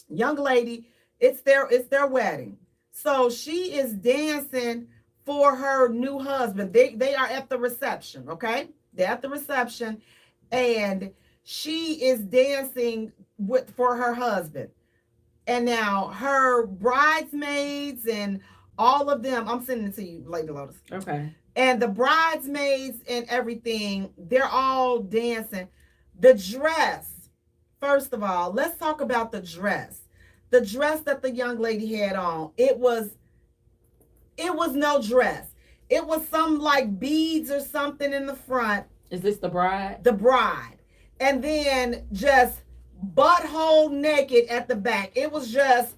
A: young lady, it's their wedding. So she is dancing for her new husband. They are at the reception, okay? They're at the reception and she is dancing for her husband. And now her bridesmaids and all of them, I'm sending it to you, Lady Lotus.
B: Okay.
A: And the bridesmaids and everything, they're all dancing. The dress, first of all, let's talk about the dress. The dress that the young lady had on, it was no dress. It was some like beads or something in the front.
B: Is this the bride?
A: The bride. And then just butthole naked at the back. It was just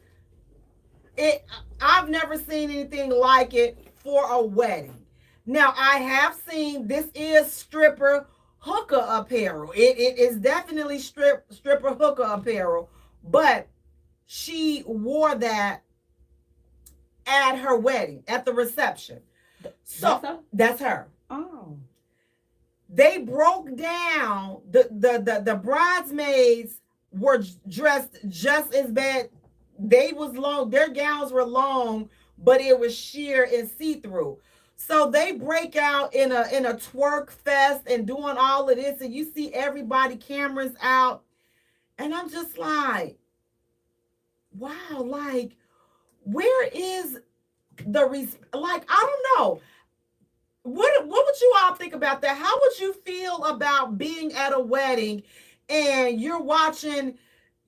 A: it I've never seen anything like it for a wedding. Now I have seen this is stripper hooker apparel. It is definitely stripper hooker apparel, but she wore that at her wedding, at the reception. So that's her.
B: Oh.
A: They broke down the bridesmaids were dressed just as bad. They was long, their gowns were long, but it was sheer and see-through. So they break out in a twerk fest and doing all of this, and you see everybody cameras out, and I'm just like, wow, like where is like I don't know. What would you all think about that? How would you feel about being at a wedding and you're watching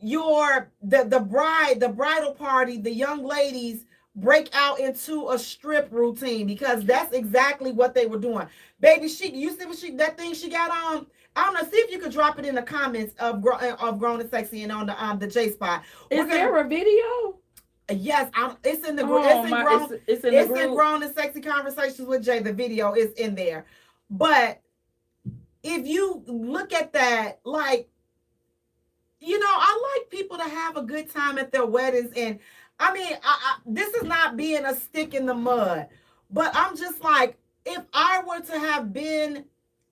A: the bridal party, the young ladies break out into a strip routine because that's exactly what they were doing. Baby, you see that thing she got on? I don't know. See if you could drop it in the comments of Grown and Sexy and on the Jaye Spot.
B: Is there a video?
A: Yes, it's in the
B: it's
A: in Grown and Sexy Conversations with Jay. The video is in there. But if you look at that, like, I like people to have a good time at their weddings. And I mean, this is not being a stick in the mud, But I'm just like, if I were to have been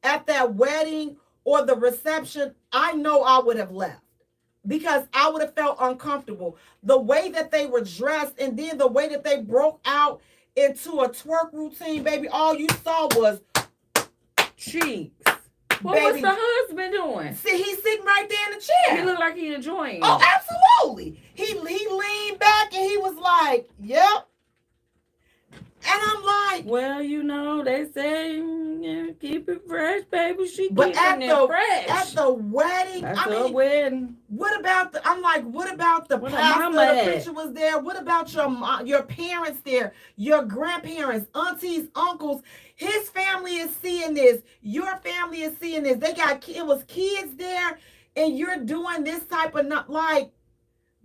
A: at that wedding or the reception, I know I would have left because I would have felt uncomfortable. The way that they were dressed and then the way that they broke out into a twerk routine, baby, all you saw was
B: cheeks. What
A: baby.
B: was the husband doing?
A: See, he's sitting right there in the chair.
B: He looked like he enjoying it.
A: Oh, absolutely. He leaned back and he was like, yep. And I'm like,
B: well, you know, they say, yeah, keep it fresh, baby. She
A: but
B: keeping it fresh.
A: At the wedding,
B: that's her wedding.
A: What about the? I'm like, what about the pastor? The preacher was there. What about your parents there? Your grandparents, aunties, uncles. His family is seeing this. Your family is seeing this. It was kids there, and you're doing this type of like,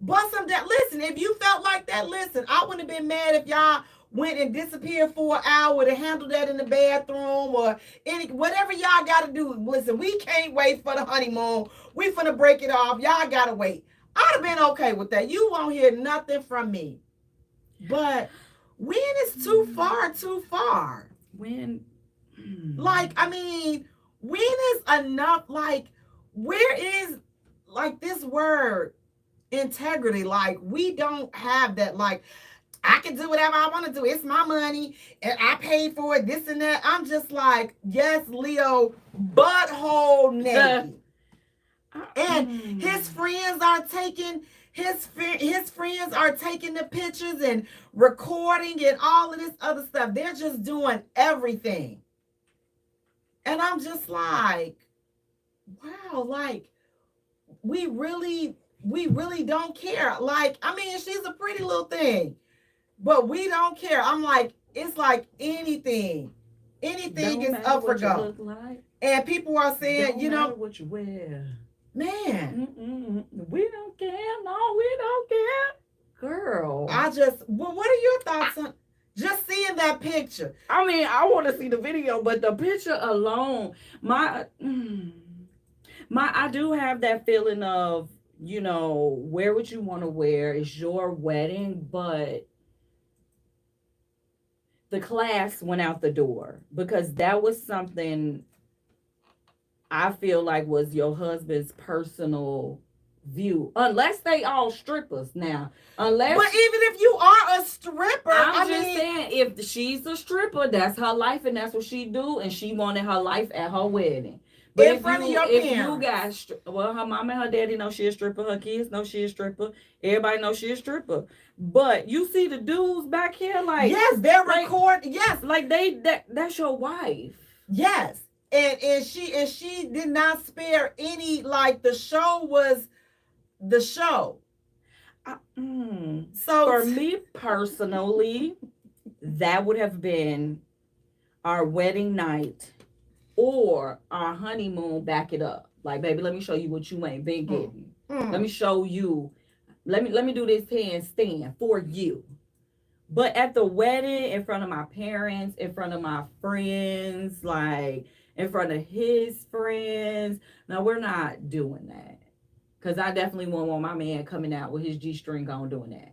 A: bust them down. Listen, if you felt like that, listen, I wouldn't have been mad if y'all went and disappeared for an hour to handle that in the bathroom or whatever y'all got to do. Listen, we can't wait for the honeymoon. We finna break it off. Y'all got to wait. I'd have been okay with that. You won't hear nothing from me. But when is too far?
B: When?
A: Like, I mean, when is enough? Like, where is, like, this word integrity? Like, we don't have that. Like, I can do whatever I want to do. It's my money, and I paid for it, this and that. I'm just like, yes, Leo, butthole naked. And his friends are taking the pictures and recording and all of this other stuff. They're just doing everything. And I'm just like, wow, like, we really don't care. Like, I mean, she's a pretty little thing. But we don't care. I'm like, it's like anything is up for go.
B: Like.
A: And people are saying,
B: don't
A: you know,
B: what you wear.
A: Man,
B: we don't care. No, we don't care, girl.
A: What are your thoughts on just seeing that picture?
B: I mean, I want to see the video, but the picture alone, I do have that feeling of, you know, wear what you want to wear. It's your wedding, but the class went out the door because that was something I feel like was your husband's personal view. Unless they all strippers now. But
A: even if you are a stripper,
B: I'm just saying, if she's a stripper, that's her life and that's what she do, and she wanted her life at her wedding. But
A: in front of your parents.
B: Well, her mom and her daddy know she a stripper. Her kids know she a stripper. Everybody knows she a stripper. But you see the dudes back here, like,
A: yes, they're recording. Yes,
B: like that's your wife.
A: Yes, and she did not spare any. Like, the show was the show.
B: So for me personally, that would have been our wedding night. Or our honeymoon, back it up. Like, baby, let me show you what you ain't been getting. Let me show you. Let me do this handstand for you. But at the wedding, in front of my parents, in front of my friends, like in front of his friends, no, we're not doing that. Because I definitely won't want my man coming out with his G-string on doing that.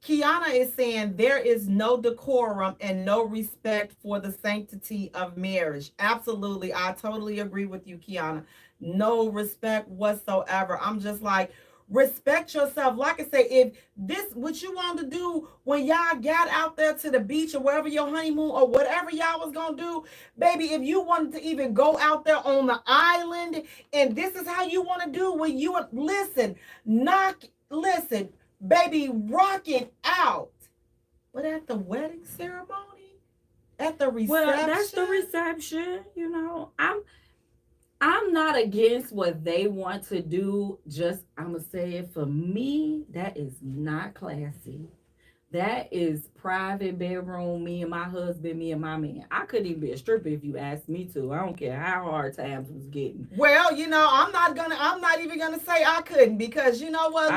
A: Kiana is saying there is no decorum and no respect for the sanctity of marriage. Absolutely. I totally agree with you, Kiana. No respect whatsoever. I'm just like, respect yourself. Like I say, if this what you want to do when y'all got out there to the beach or wherever your honeymoon or whatever y'all was going to do, baby, if you wanted to even go out there on the island and this is how you want to do when you listen, baby, rock it out. But at the wedding ceremony, at the reception.
B: Well, that's the reception, you know. I'm not against what they want to do. Just, I'm going to say it, for me, that is not classy. That is private bedroom, me and my husband, me and my man. I couldn't even be a stripper if you asked me to. I don't care how hard times was getting.
A: Well, you know, I'm not even gonna say I couldn't, because you know what?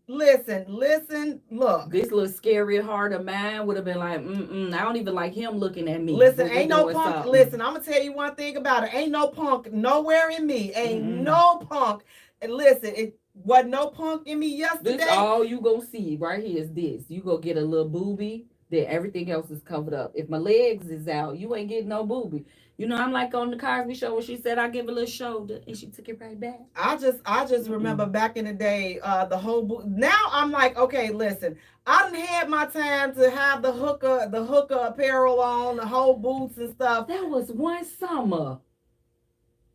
A: Listen, look.
B: This little scary heart of mine would have been like, I don't even like him looking at me.
A: Listen, ain't no punk. Something. Listen, I'm gonna tell you one thing about it. Ain't no punk nowhere in me. Ain't no punk. And listen, it wasn't no punk in me yesterday.
B: This all you gonna see right here is this. You go get a little boobie then everything else is covered up. If my legs is out, you ain't getting no boobie. You know, I'm like on the Cosby Show where she said I give a little shoulder and she took it right back.
A: I just remember back in the day, the whole now I'm like, okay, listen, I done had my time to have the hooker apparel on, the whole boots and stuff.
B: That was one summer.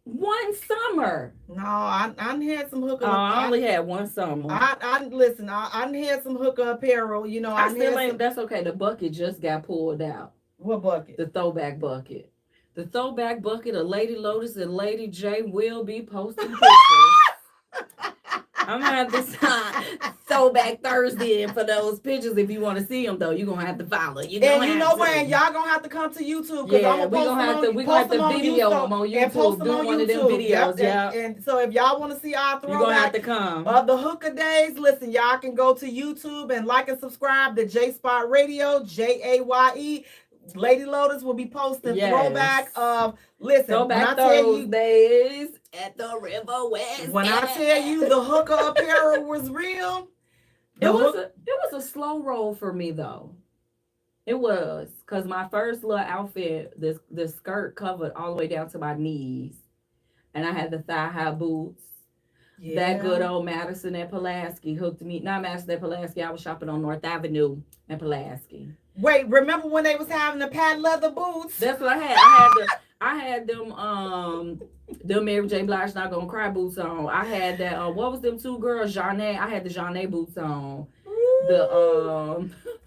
B: One summer.
A: No, I done had some hooker.
B: I only had one summer.
A: I listen. I done had some hooker apparel. You know,
B: I still ain't. That's okay. The bucket just got pulled out.
A: What bucket?
B: The throwback bucket. The throwback bucket of Lady Lotus and Lady J will be posting pictures. I'm gonna have to sign Throwback Thursday for those pictures. If you want to see them, though, you're gonna have to follow.
A: And you know what? And y'all gonna have to come to YouTube because
B: I'm gonna have to. We gonna have to video them on YouTube.
A: Post them on
B: one
A: YouTube.
B: Of them videos.
A: Yep. And so if y'all want to see our throwback,
B: you're gonna have to come.
A: Of the hooker days, listen, y'all can go to YouTube and like and subscribe to Jaye Spot Radio, Jaye. Lady Lotus will be posting throwback of
B: throwback Thursdays at the River West.
A: When I tell you the hooker apparel was real,
B: it was a slow roll for me though. It was because my first little outfit, the skirt covered all the way down to my knees, and I had the thigh high boots. Yeah. That good old Madison at Pulaski hooked me. Not Madison at Pulaski. I was shopping on North Avenue in Pulaski.
A: Wait, remember when they was having the patent leather boots?
B: That's what I had. I had them Mary J. Blige Not Gonna Cry boots on. I had that. What was them two girls? Jeanette. I had the Jeanette boots on.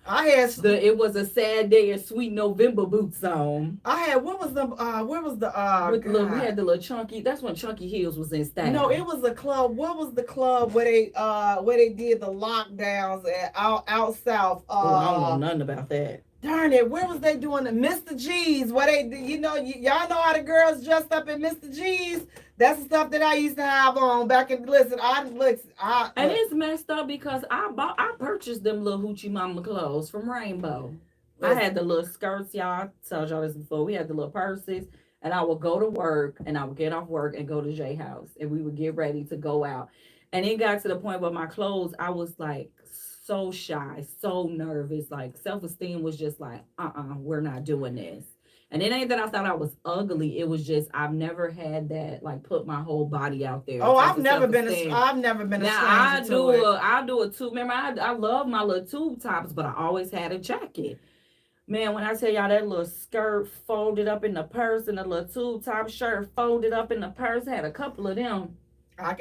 B: It was a sad day and sweet November boots on.
A: I had where was the
B: we had the little chunky. That's when Chunky Heels was in style.
A: No, it was a club. What was the club where they did the lockdowns out south?
B: I don't know nothing about that.
A: Darn it, where was they doing the Mr. G's? Where they, y'all know how the girls dressed up in Mr. G's? That's the stuff that I used to have on back in. And
B: it's messed up because I purchased them little hoochie mama clothes from Rainbow. Listen. I had the little skirts, y'all. I told y'all this before. We had the little purses, and I would go to work, and I would get off work and go to Jay house, and we would get ready to go out. And it got to the point where my clothes, I was like so shy, so nervous, like self-esteem was just like, we're not doing this. And it ain't that I thought I was ugly. It was just I've never had that like put my whole body out there.
A: Oh, I've never been a stranger to it.
B: I do a tube. Remember, I love my little tube tops, but I always had a jacket. Man, when I tell y'all that little skirt folded up in the purse and the little tube top shirt folded up in the purse, had a couple of them.
A: I'm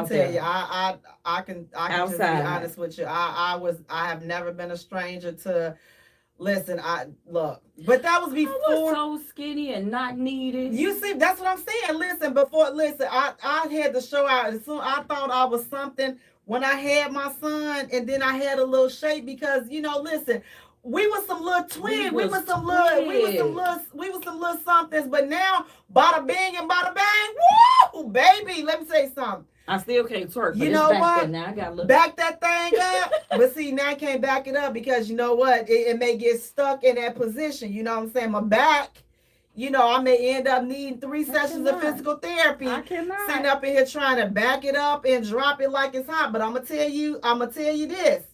A: tell you, I can just be honest with you. I have never been a stranger to. Listen, but that was before.
B: I was so skinny and not needed.
A: You see, that's what I'm saying. I had to show out. As soon I thought I was something when I had my son, and then I had a little shape because listen. We was some little twins. We was some little somethings. But now, bada bing and bada bang, woo, baby. Let me say something.
B: I still can't twerk.
A: You know what?
B: Now I gotta
A: back that thing up. But see, now I can't back it up because you know what? It may get stuck in that position. You know what I'm saying? My back. I may end up needing 3 sessions of physical therapy.
B: I cannot.
A: Sitting up in here trying to back it up and drop it like it's hot. But I'm gonna tell you this.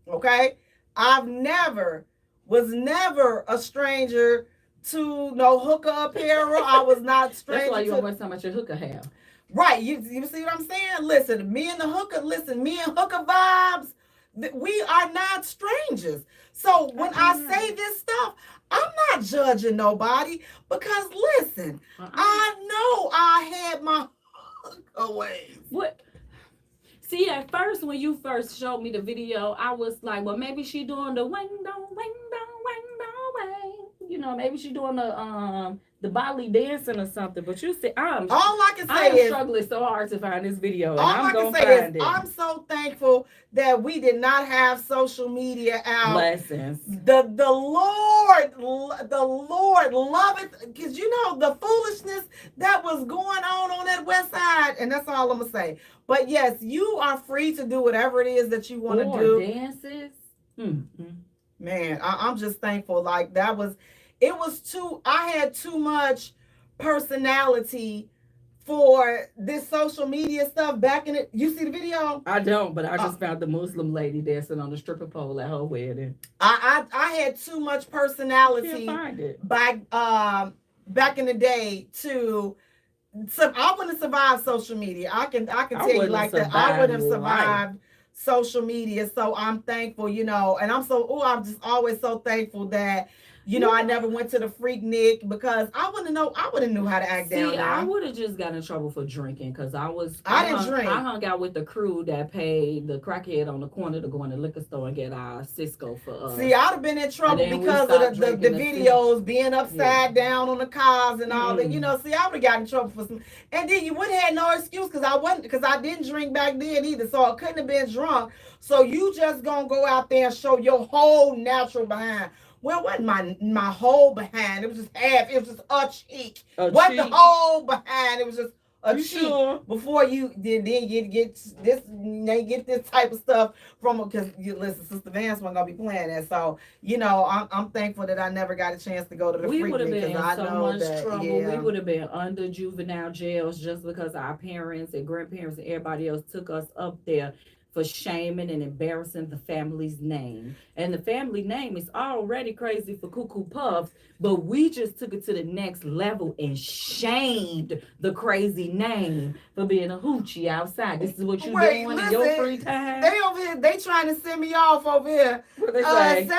A: Okay? Was never a stranger to no hooker apparel. I was not stranger.
B: That's why you don't wear so much your hooker hair.
A: Right. You see what I'm saying? Listen, me and hooker vibes, we are not strangers. So when I say this stuff, I'm not judging nobody because listen, I know I had my hooker ways.
B: What? See, at first, when you first showed me the video, I was like, well, maybe she doing the wing dong, wing. Maybe she doing the Bali dancing or something. But you see, I'm struggling so hard to find this video. And
A: I'm so thankful that we did not have social media out.
B: Blessings.
A: The Lord love it because the foolishness that was going on that west side, and that's all I'm gonna say. But yes, you are free to do whatever it is that you want to do.
B: Dances. Mm-hmm.
A: Man, I'm just thankful. Like I had too much personality for this social media stuff back in it. You see the video?
B: I don't, but I just found the Muslim lady dancing on the stripper pole at her wedding.
A: I had too much personality
B: Find it.
A: back in the day to. So I wouldn't survive social media. I can tell you like that. I wouldn't have survived social media. So I'm thankful, and I'm just always so thankful that I never went to the Freaknik because I wouldn't have knew how to act down there.
B: I would have just got in trouble for drinking because I
A: didn't drink.
B: I hung out with the crew that paid the crackhead on the corner to go in the liquor store and get our Cisco for us.
A: See, I'd have been in trouble because of the videos being upside down on the cars and all that. See, I would have gotten in trouble for some. And then you wouldn't have no excuse because I didn't drink back then either, so I couldn't have been drunk. So you just gonna go out there and show your whole natural behind. Well, it wasn't my whole behind. It was just half. It was just a cheek. Wasn't the whole behind. It was just a cheek. Sure? Before you then get this, they get this type of stuff from because listen, Sister Vance wasn't gonna be playing that. So I'm thankful that I never got a chance to go to the.
B: We would have been in so much trouble.
A: Yeah.
B: We would have been under juvenile jails just because our parents and grandparents and everybody else took us up there for shaming and embarrassing the family's name. And the family name is already crazy for Cuckoo Puffs, but we just took it to the next level and shamed the crazy name for being a hoochie outside. This is what you're doing in your free time?
A: They over here, they trying to send me off over here.
B: What they say?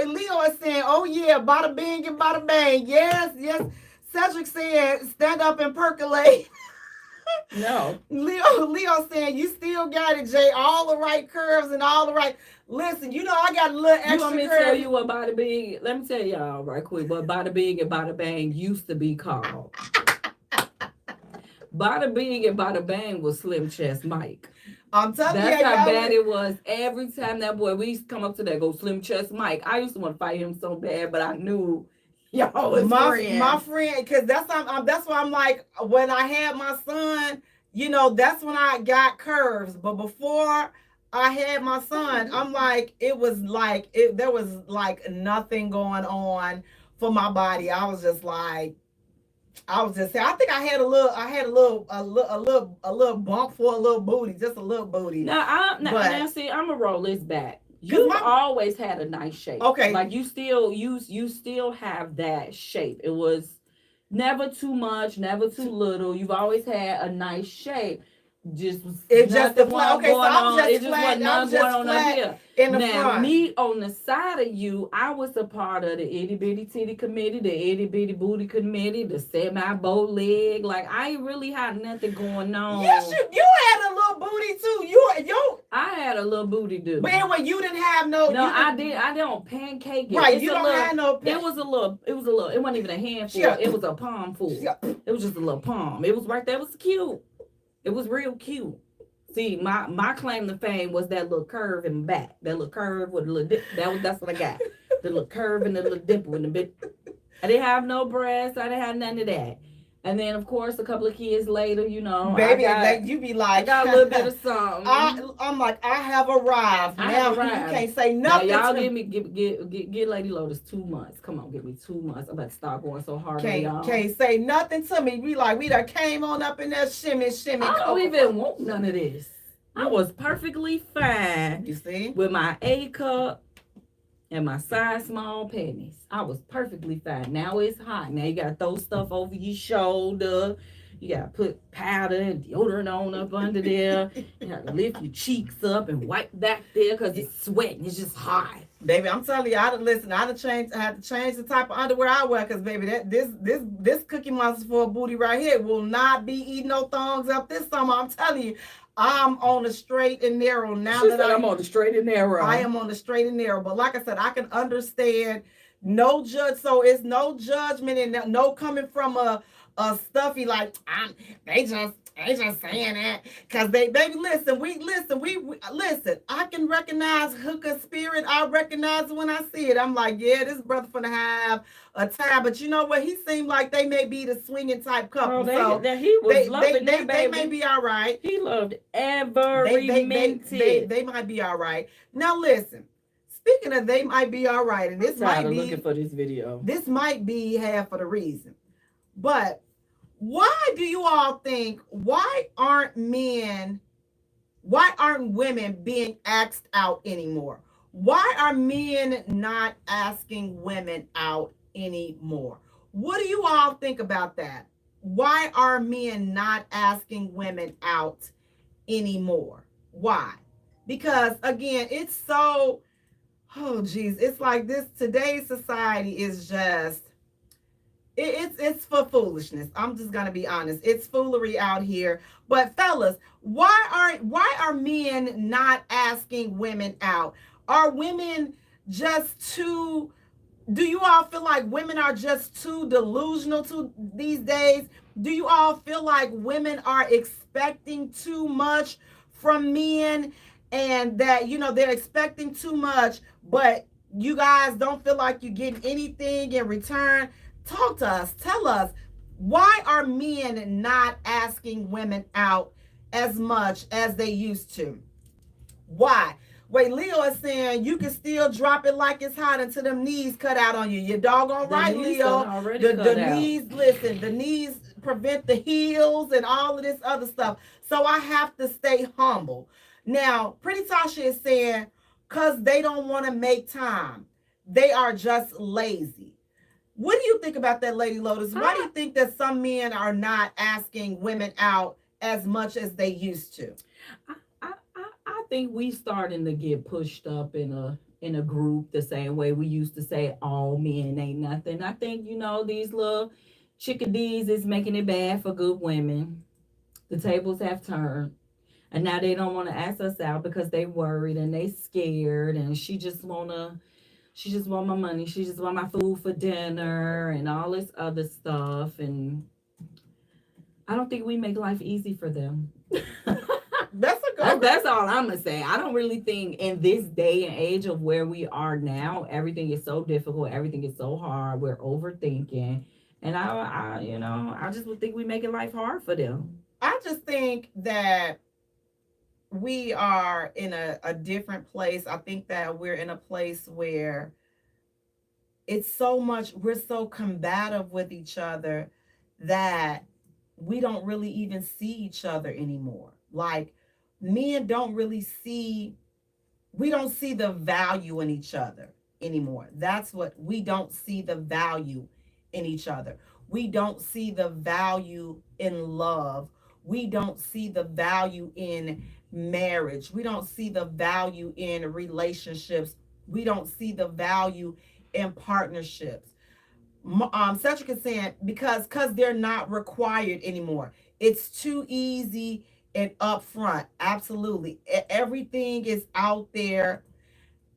A: Leo is saying, oh yeah, bada bing and bada bang. Yes. Cedric said, stand up and percolate.
B: No.
A: Leo saying you still got it, Jay. All the right curves and all the right. Listen, I got a little extra.
B: You want me to tell you what bada bing? Let me tell y'all right quick what bada bing and bada bang used to be called. Bada bing and bada bang was Slim Chest Mike.
A: I'm telling you,
B: that's how bad it was. Every time that boy, we used to come up to that go Slim Chest Mike. I used to want to fight him so bad, but I knew.
A: My friend, because that's why I'm like, when I had my son, that's when I got curves. But before I had my son, I'm like, there was like nothing going on for my body. I think I had a little bump for a little booty, just a little booty.
B: Now see, I'm gonna roll this back. You've always had a nice shape.
A: Okay.
B: Like you still have that shape. It was never too much, never too little. You've always had a nice shape.
A: It's just the flat. Okay, so I'm just flat. I'm just flat in the front.
B: Me on the side of you, I was a part of the itty bitty titty committee, the itty bitty booty committee, the semi-bow leg. Like I ain't really had nothing going on.
A: Yes, you had a little booty too.
B: I had a little booty too.
A: But anyway, you didn't have no.
B: No, I did. I didn't pancake it.
A: Right, you don't have no.
B: It was a little. It wasn't even a handful. Yeah. It was a palm full. Yeah. It was just a little palm. It was right there. It was cute. It was real cute. See, my claim to fame was that little curve in the back. That little curve with a little dip. That's what I got. The little curve and the little dimple in the bit. I didn't have no breasts. I didn't have none of that. And then, of course, a couple of kids later,
A: baby, you be like,
B: I got a little bit of something.
A: I'm like, I have arrived. Now you can't say nothing.
B: Now, y'all get Lady Lotus 2 months. Come on, give me 2 months. I'm about to start going so hard on y'all.
A: Can't say nothing to me. We done came on up in there shimmy.
B: I don't even want none of this. I was perfectly fine.
A: You see?
B: With my A cup and my size small panties. I was perfectly fine. Now it's hot. Now you got to throw stuff over your shoulder. You got to put powder and deodorant on up under there. You got to lift your cheeks up and wipe back there because it's sweating. It's just hot.
A: Baby, I'm telling you, I had to change the type of underwear I wear because, baby, this Cookie Monster for a booty right here will not be eating no thongs up this summer. I'm telling you. I'm on the straight and narrow now.
B: I'm on the straight and narrow.
A: I am on the straight and narrow. But like I said, I can understand no judge. So it's no judgment and no coming from a stuffy like they just saying that because baby listen. I can recognize hooker spirit. I recognize it when I see it. I'm like, yeah, this brother finna have a time. But you know what? He seemed like they may be the swinging type couple.
B: He was loving that baby.
A: They may be all right.
B: He loved every minute.
A: They might be all right. Now listen. Speaking of they might be all right, and this might be
B: looking for this video.
A: This might be half of the reason. But Why do you all think, why aren't women being asked out anymore? Why are men not asking women out anymore? What do you all think about that? Why are men not asking women out anymore? Why? Because again, it's so, oh geez, it's like this, today's society is just, it's for foolishness. I'm just gonna be honest. It's foolery out here. But fellas, why are men not asking women out? Are women just too, do you all feel like women are just too delusional to these days? Do you all feel like women are expecting too much from men, and that they're expecting too much, but you guys don't feel like you're getting anything in return? Talk to us. Tell us, why are men not asking women out as much as they used to? Why? Wait, Leo is saying you can still drop it like it's hot until them knees cut out on you. You're doggone
B: The
A: right,
B: knees done
A: Leo.
B: already
A: The
B: cut out.
A: knees, listen, the knees prevent the heels and all of this other stuff. So I have to stay humble. Now, Pretty Tasha is saying, because they don't want to make time. They are just lazy. What do you think about that, Lady Lotus? Why do
B: I,
A: you think that some men are not asking women out as much as they used to?
B: I think we starting to get pushed up in a group the same way we used to say all men ain't nothing. I think these little chickadees is making it bad for good women. The tables have turned, and now they don't want to ask us out because they worried and they scared, and she just want my money. She just want my food for dinner and all this other stuff. And I don't think we make life easy for them.
A: That's a good one.
B: That's all I'm gonna say. I don't really think in this day and age of where we are now, everything is so difficult, everything is so hard. We're overthinking, and I just would think we making life hard for them.
A: I just think that we are in a different place. I think that we're in a place where it's so much, we're so combative with each other that we don't really even see each other anymore. Like, men don't really see, we don't see the value in each other anymore. That's what, we don't see the value in each other. We don't see the value in love. We don't see the value in marriage. We don't see the value in relationships. We don't see the value in partnerships. Cedric is saying because they're not required anymore. It's too easy and upfront. Absolutely, everything is out there.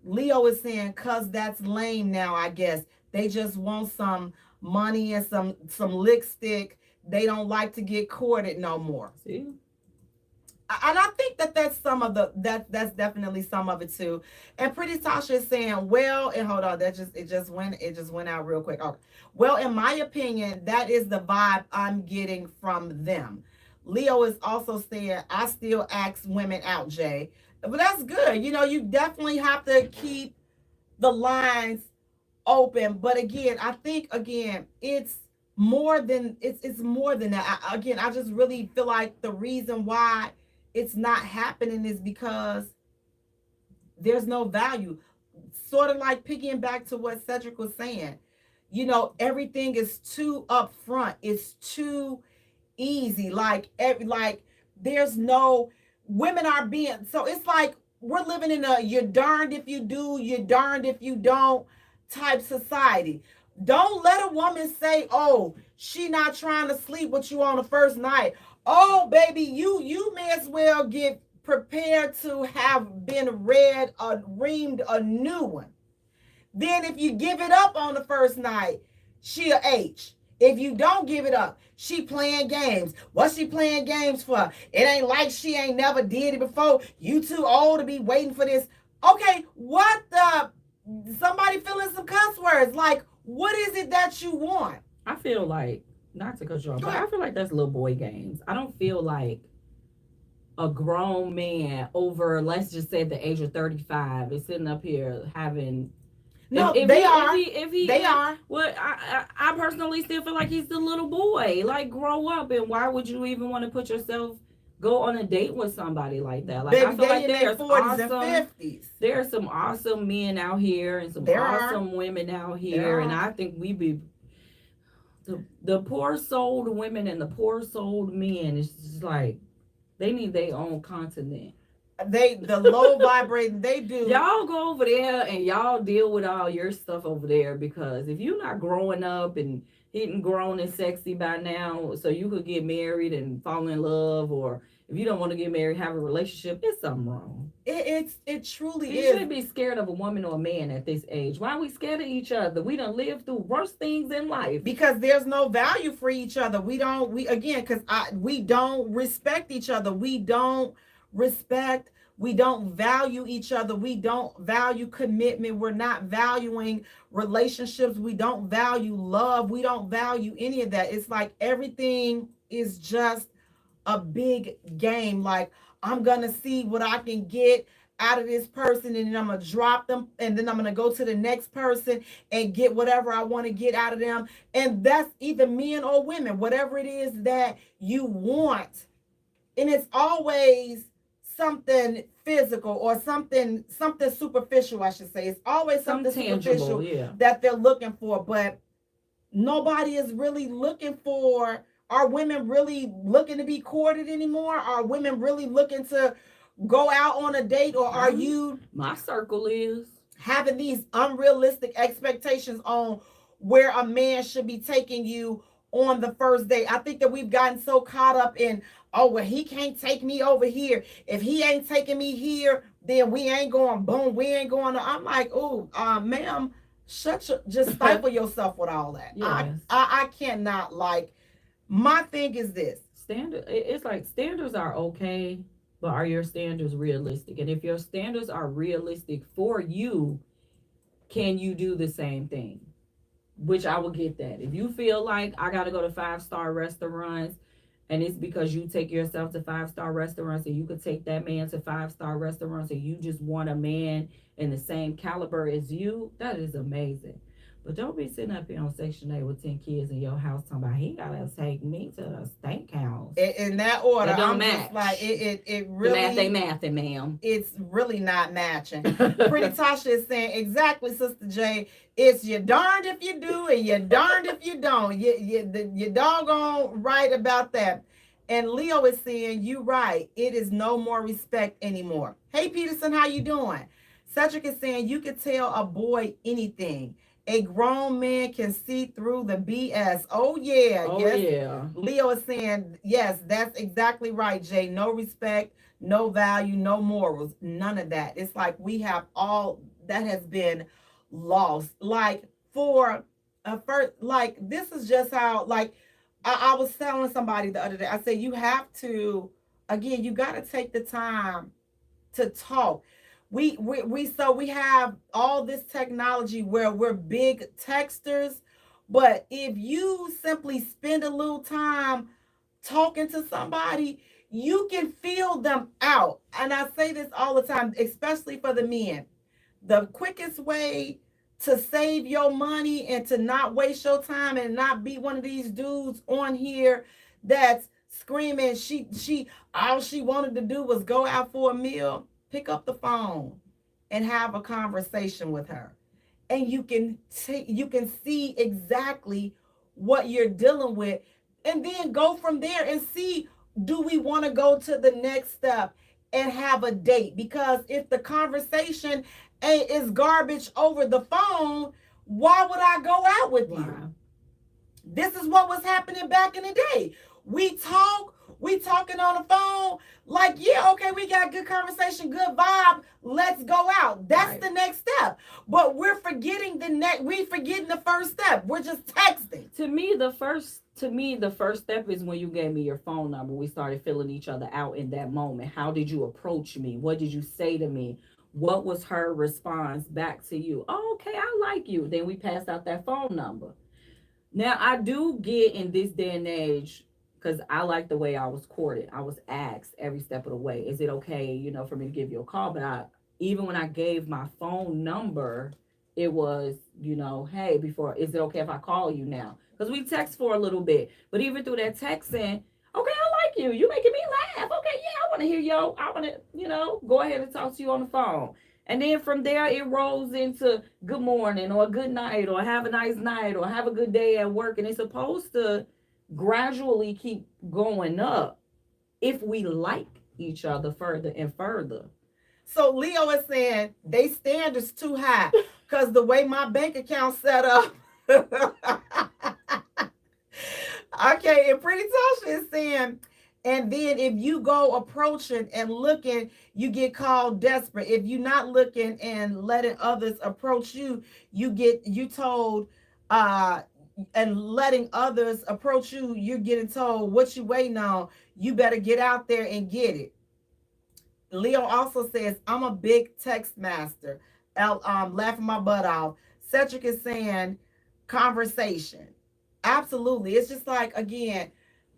A: Leo is saying cause that's lame now. I guess they just want some money and some lick stick. They don't like to get courted no more.
B: See,
A: And I think that that's some of that's definitely some of it too. And Pretty Tasha is saying, well, and hold on, it just went out real quick. Okay. Well, in my opinion, that is the vibe I'm getting from them. Leo is also saying, I still ask women out, Jay. But that's good. You definitely have to keep the lines open. But again, I think again, it's more than that. Again, I just really feel like the reason why it's not happening is because there's no value. Sort of like picking back to what Cedric was saying. Everything is too upfront. It's too easy. Like there's no, women are being, so it's like we're living in a you're darned if you do, you're darned if you don't type society. Don't let a woman say, oh, she not trying to sleep with you on the first night. Oh, baby, you may as well get prepared to have been reamed a new one. Then if you give it up on the first night, she a H. If you don't give it up, she playing games. What's she playing games for? It ain't like she ain't never did it before. You too old to be waiting for this. Okay, what the? Somebody feeling some cuss words. Like, what is it that you want?
B: I feel like, not to cut you off,
A: Go
B: but
A: ahead.
B: I feel like that's little boy games. I don't feel like a grown man over, let's just say, the age of 35 is sitting up here having
A: No,
B: If
A: they
B: he
A: are.
B: if he
A: They
B: is,
A: are.
B: well, I personally still feel like he's the little boy. Like, grow up, and why would you even want to put yourself go on a date with somebody like that? Like, I
A: Baby,
B: feel
A: they
B: like
A: in their 40s and 50s.
B: there are some awesome men out here and some
A: There are.
B: awesome women out
A: There
B: here, and
A: are.
B: I think we be the poor souled women and the poor souled men. It's just like they need their own continent.
A: The low vibrating, they do.
B: Y'all go over there and y'all deal with all your stuff over there, because if you're not growing up and getting grown and sexy by now so you could get married and fall in love, or if you don't want to get married, have a relationship, it's something wrong.
A: It truly
B: You
A: is.
B: shouldn't be scared of a woman or a man at this age. Why are we scared of each other? We done lived through worse things in life.
A: Because there's no value for each other. We again, because we don't respect each other. We don't respect, we don't value each other. We don't value commitment. We're not valuing relationships. We don't value love. We don't value any of that. It's like everything is just a big game. Like, I'm gonna see what I can get out of this person, and then I'm gonna drop them, and then I'm gonna go to the next person and get whatever I want to get out of them. And that's either men or women, whatever it is that you want. And it's always something physical or something superficial, I should say. It's always
B: Some
A: something
B: tangible,
A: superficial
B: yeah.
A: that they're looking for. But nobody is really looking for, are women really looking to be courted anymore? Are women really looking to go out on a date? Or are you,
B: My circle is
A: having these unrealistic expectations on where a man should be taking you on the first date? I think that we've gotten so caught up in, oh, well, he can't take me over here. If he ain't taking me here, then we ain't going, boom, we ain't going. I'm like, oh, ma'am, just stifle yourself with all that.
B: yes.
A: I cannot, like, my thing is this.
B: It's like standards are okay, but are your standards realistic? And if your standards are realistic for you, can you do the same thing? Which I will get that. If you feel like I got to go to 5-star restaurants, and it's because you take yourself to 5-star restaurants, and you could take that man to 5-star restaurants, and you just want a man in the same caliber as you, that is amazing. But don't be sitting up here on Section 8 with 10 kids in your house talking about he gotta take me to a steakhouse.
A: In that order,
B: That don't
A: I'm
B: match.
A: just like, it
B: The
A: really,
B: math ain't mathing, ma'am.
A: it's really not matching. Pretty Tasha is saying, exactly, Sister J. It's you darned if you do and you darned if you don't. You doggone right about that. And Leo is saying, you right. It is no more respect anymore. Hey, Peterson, how you doing? Cedric is saying, you could tell a boy anything. A grown man can see through the BS. Oh, yeah.
B: Oh,
A: yes.
B: yeah.
A: Leo is saying, yes, that's exactly right, Jay. No respect, no value, no morals, none of that. It's like we have all that has been lost. Like, for a first, like, this is just how, like, I was telling somebody the other day, I said, you have to, again, you got to take the time to talk. We have all this technology where we're big texters, but if you simply spend a little time talking to somebody, you can feel them out. And I say this all the time, especially for the men. The quickest way to save your money and to not waste your time and not be one of these dudes on here that's screaming she all she wanted to do was go out for a meal. Pick up the phone and have a conversation with her, and you can see exactly what you're dealing with, and then go from there and see, do we want to go to the next step and have a date? Because if the conversation is garbage over the phone, why would I go out with you? This is what was happening back in the day. We talking on the phone, like, yeah, okay, we got good conversation, good vibe, let's go out. That's right. The next step. But we're forgetting the first step. We're just texting.
B: To me, the first step is when you gave me your phone number. We started filling each other out in that moment. How did you approach me? What did you say to me? What was her response back to you? Oh, okay, I like you. Then we passed out that phone number. Now, I do get in this day and age, because I like the way I was courted. I was asked every step of the way, is it okay, for me to give you a call? But even when I gave my phone number, it was, hey, before, is it okay if I call you now? Because we text for a little bit. But even through that texting, okay, I like you. You making me laugh. Okay, yeah, I want to hear you. I want to, go ahead and talk to you on the phone. And then from there, it rolls into good morning or good night or have a nice night or have a good day at work. And it's supposed to gradually keep going up if we like each other further and further.
A: So Leo is saying they standards too high because the way my bank account set up. Okay, and Pretty Tasha is saying, and then if you go approaching and looking, you get called desperate. If you're not looking and letting others approach you, you told and letting others approach you, you're getting told what you waiting on. You better get out there and get it. Leo also says, I'm a big text master. Laughing my butt off. Cedric is saying conversation. Absolutely. It's just like, again,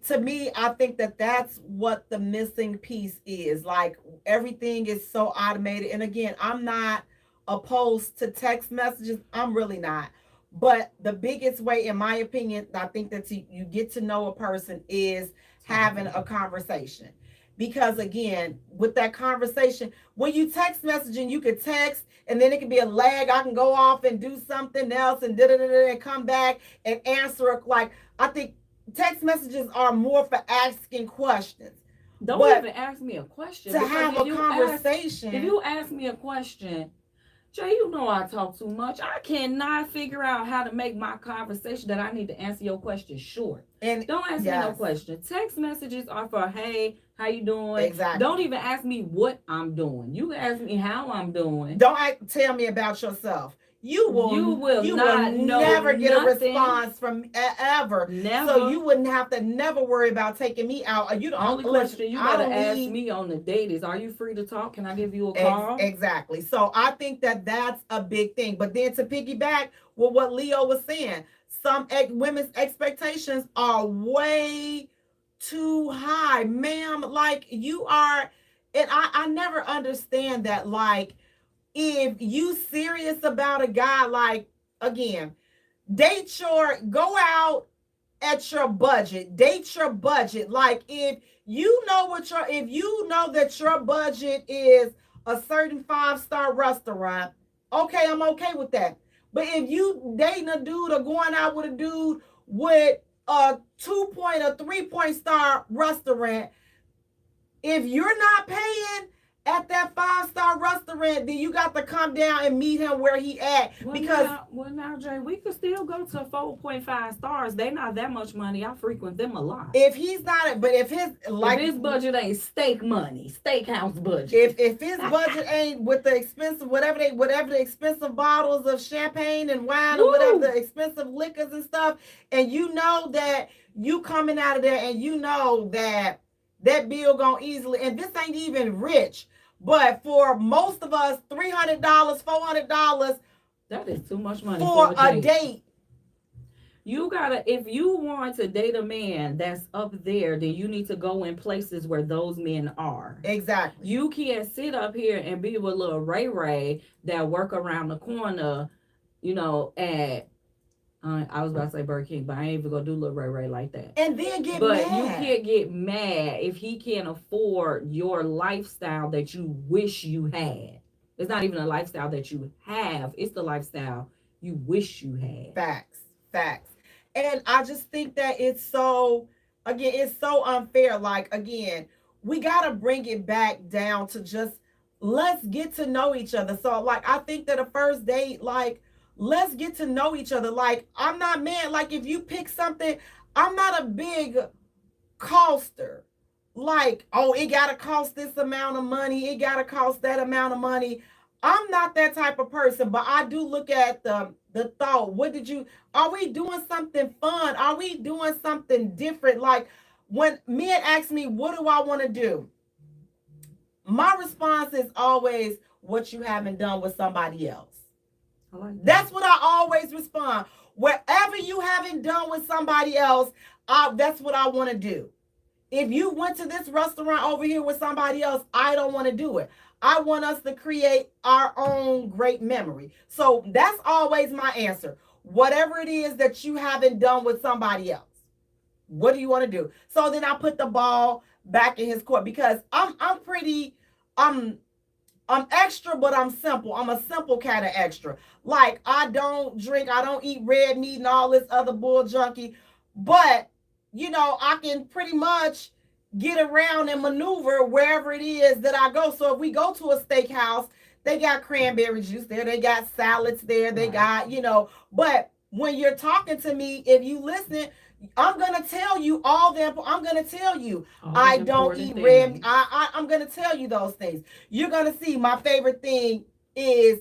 A: to me, I think that that's what the missing piece is. Like, everything is so automated. And again, I'm not opposed to text messages. I'm really not. But the biggest way, in my opinion, I think that you get to know a person is having a conversation. Because again, with that conversation, when you text messaging, you could text and then it could be a lag. I can go off and do something else and and come back and answer. Like, I think text messages are more for asking questions.
B: Don't even ask me a question.
A: To have a conversation.
B: If you ask me a question, Jay, I talk too much. I cannot figure out how to make my conversation that I need to answer your question short. And don't ask me no question. Text messages are for, hey, how you doing?
A: Exactly.
B: Don't even ask me what I'm doing. You ask me how I'm doing.
A: Don't tell me about yourself. You will never get a response from ever.
B: Never.
A: So you wouldn't have to never worry about taking me out.
B: You don't. Only question you gotta ask me on the date is, are you free to talk? Can I give you a call?
A: Exactly. So I think that that's a big thing. But then to piggyback with what Leo was saying, some women's expectations are way too high, ma'am. Like, you are, and I never understand that. Like, if you serious about a guy, like, again, go out at your budget, date your budget. Like, if you know that your budget is a certain 5-star restaurant, okay, I'm okay with that. But if you dating a dude or going out with a dude with a 2-point or 3-point star restaurant, if you're not paying at that 5-star restaurant, then you got to come down and meet him where he at.
B: Now, Jay, we could still go to 4.5 stars. They not that much money. I frequent them a lot.
A: If he's not, but if his
B: budget ain't steak money, steakhouse budget.
A: If his budget ain't with the expensive whatever the expensive bottles of champagne and wine or whatever the expensive liquors and stuff, and you know that you coming out of there and you know that bill gonna easily, and this ain't even rich. But for most of us, $300, $400,
B: that is too much money
A: for a date.
B: You gotta, if you want to date a man that's up there, then you need to go in places where those men are.
A: Exactly.
B: You can't sit up here and be with little Ray that work around the corner, at I was about to say Burger King, but I ain't even gonna do little Ray like that.
A: And then get mad.
B: But you can't get mad if he can't afford your lifestyle that you wish you had. It's not even a lifestyle that you have. It's the lifestyle you wish you had.
A: Facts. And I just think that it's so unfair. Like, again, we gotta bring it back down to just, let's get to know each other. So, like, I think that a first date, like, let's get to know each other. Like, I'm not mad. Like, if you pick something, I'm not a big coster. Like, oh, it gotta cost this amount of money. It gotta cost that amount of money. I'm not that type of person, but I do look at the thought. Are we doing something fun? Are we doing something different? Like, when men ask me, what do I want to do? My response is always, what you haven't done with somebody else. That's what I always respond. Wherever you haven't done with somebody else, that's what I want to do. If you went to this restaurant over here with somebody else, I don't want to do it. I want us to create our own great memory. So that's always my answer. Whatever it is that you haven't done with somebody else, what do you want to do? So then I put the ball back in his court because I'm pretty I'm I'm extra, but I'm simple. I'm a simple kind of extra. Like, I don't drink, I don't eat red meat and all this other bull junkie. But, I can pretty much get around and maneuver wherever it is that I go. So if we go to a steakhouse, they got cranberry juice there, they got salads there, they got, but when you're talking to me, if you listen, I'm gonna tell you all them. I'm gonna tell you I don't eat red. I'm gonna tell you those things. You're gonna see my favorite thing is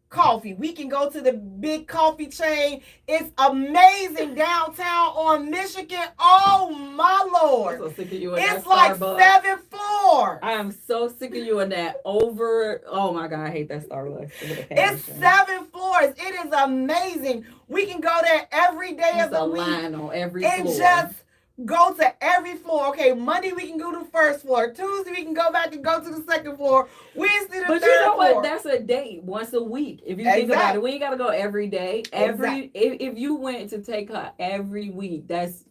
A: coffee. We can go to the big coffee chain. It's amazing downtown on Michigan. Oh my Lord.
B: I'm so sick of you in
A: it's
B: that
A: like
B: Starbucks.
A: 7 floors.
B: I am so sick of you in that oh my God, I hate that Starbucks.
A: It's 7 floors. It is amazing. We can go there every day of the week.
B: Line on every
A: and
B: floor.
A: Just go to every floor. Okay, Monday we can go to the first floor. Tuesday we can go back and go to the second floor. Wednesday the third floor. But you know what?
B: That's a date once a week. If you think about it, we ain't gotta go every day. If you went to take her every week, that's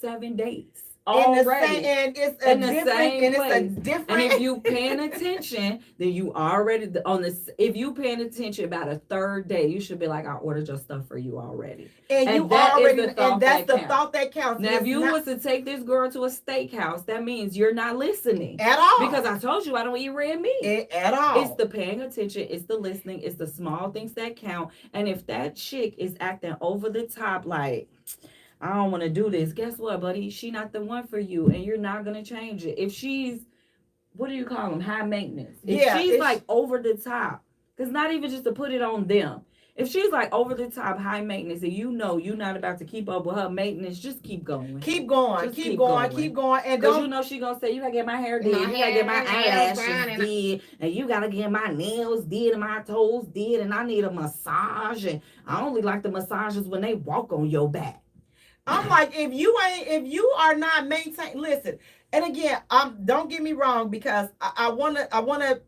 B: 7 dates. Already.
A: And it's a different.
B: And if you paying attention, then you already on this. If you paying attention about a third day, you should be like, I ordered your stuff for you already.
A: And that's the thought that counts.
B: Now, if you was to take this girl to a steakhouse, that means you're not listening
A: at all.
B: Because I told you I don't eat red meat
A: at all.
B: It's the paying attention. It's the listening. It's the small things that count. And if that chick is acting over the top, like, I don't want to do this. Guess what, buddy? She not the one for you, and you're not gonna change it. If she's, what do you call them? High maintenance. If she's like over the top, because not even just to put it on them. If she's like over the top, high maintenance, and you're not about to keep up with her maintenance, just keep going.
A: Keep going. Keep going. And
B: because she gonna say, you gotta get my hair did, you gotta get my eyelashes did, and you gotta get my nails did, and my toes did, and I need a massage, and I only like the massages when they walk on your back.
A: I'm like, if you are not maintaining, listen. And again, don't get me wrong, because I wanna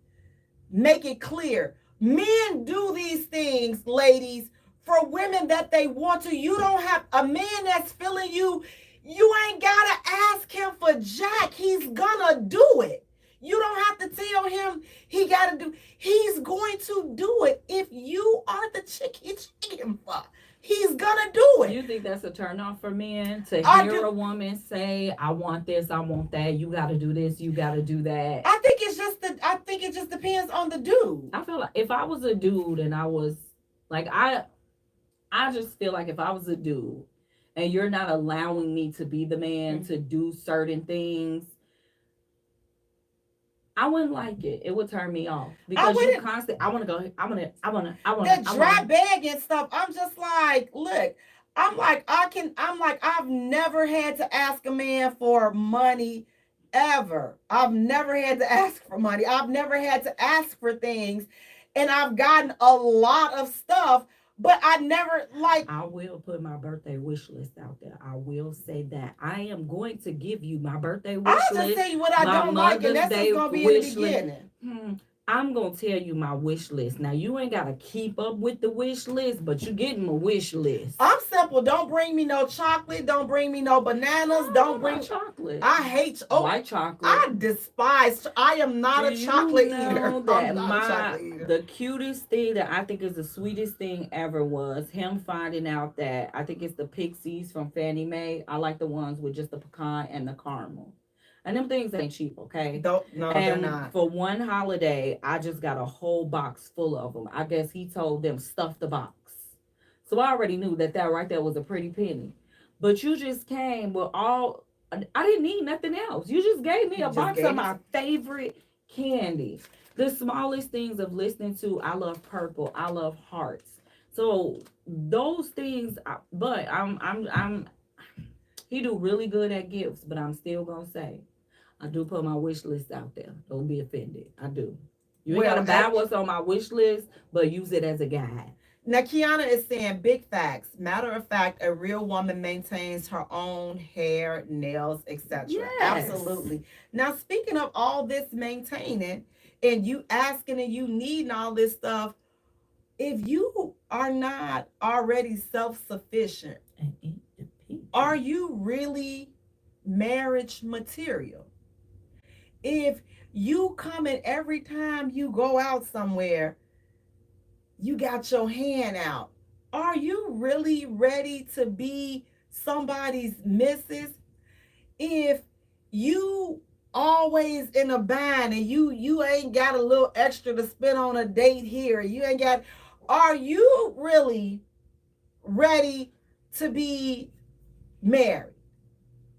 A: make it clear. Men do these things, ladies, for women that they want to. You don't have a man that's feeling you. You ain't gotta ask him for jack. He's gonna do it. You don't have to tell him he gotta do. He's going to do it if you are the chick he's checking for. He's gonna do it.
B: You think that's a turn off for men to hear a woman say, I want this, I want that, you gotta do this, you gotta do that?
A: I think it just depends on the dude.
B: I feel like if I was a dude and I was like, I just feel like if I was a dude and you're not allowing me to be the man to do certain things, I wouldn't like it. It would turn me off because you constantly. I want to go. I want to.
A: The dry bag and stuff. I'm just like, look. I'm like, I've never had to ask a man for money, ever. I've never had to ask for money. I've never had to ask for things, and I've gotten a lot of stuff. But I never like.
B: I will put my birthday wish list out there. I will say that I am going to give you my birthday wish list.
A: I'll just tell you what I don't like, and that's just gonna be in the beginning.
B: I'm gonna tell you my wish list. Now you ain't gotta keep up with the wish list, but you getting my wish list.
A: I'm simple. Don't bring me no chocolate. Don't bring me no bananas. Don't bring
B: chocolate.
A: I hate
B: white chocolate.
A: I despise. I am not a chocolate eater.
B: The cutest thing that I think is the sweetest thing ever was him finding out that I think it's the Pixies from Fannie Mae. I like the ones with just the pecan and the caramel. And them things ain't cheap, okay?
A: They're not.
B: For one holiday, I just got a whole box full of them. I guess he told them, stuff the box. So I already knew that right there was a pretty penny. But you just came with I didn't need nothing else. You just gave me a box of my favorite candy. The smallest things of listening to, I love purple. I love hearts. So those things, but he do really good at gifts, but I'm still going to say, I do put my wish list out there. Don't be offended. I do. You ain't got to buy what's on my wish list, but use it as a guide.
A: Now, Kiana is saying big facts. Matter of fact, a real woman maintains her own hair, nails, etc.
B: Yes.
A: Absolutely. Now, speaking of all this maintaining and you asking and you needing all this stuff, if you are not already self sufficient,
B: And independent.
A: are you really marriage material? If you coming every time you go out somewhere, you got your hand out. Are you really ready to be somebody's missus? If you always in a bind and you ain't got a little extra to spend on a date here, you ain't got, are you really ready to be married?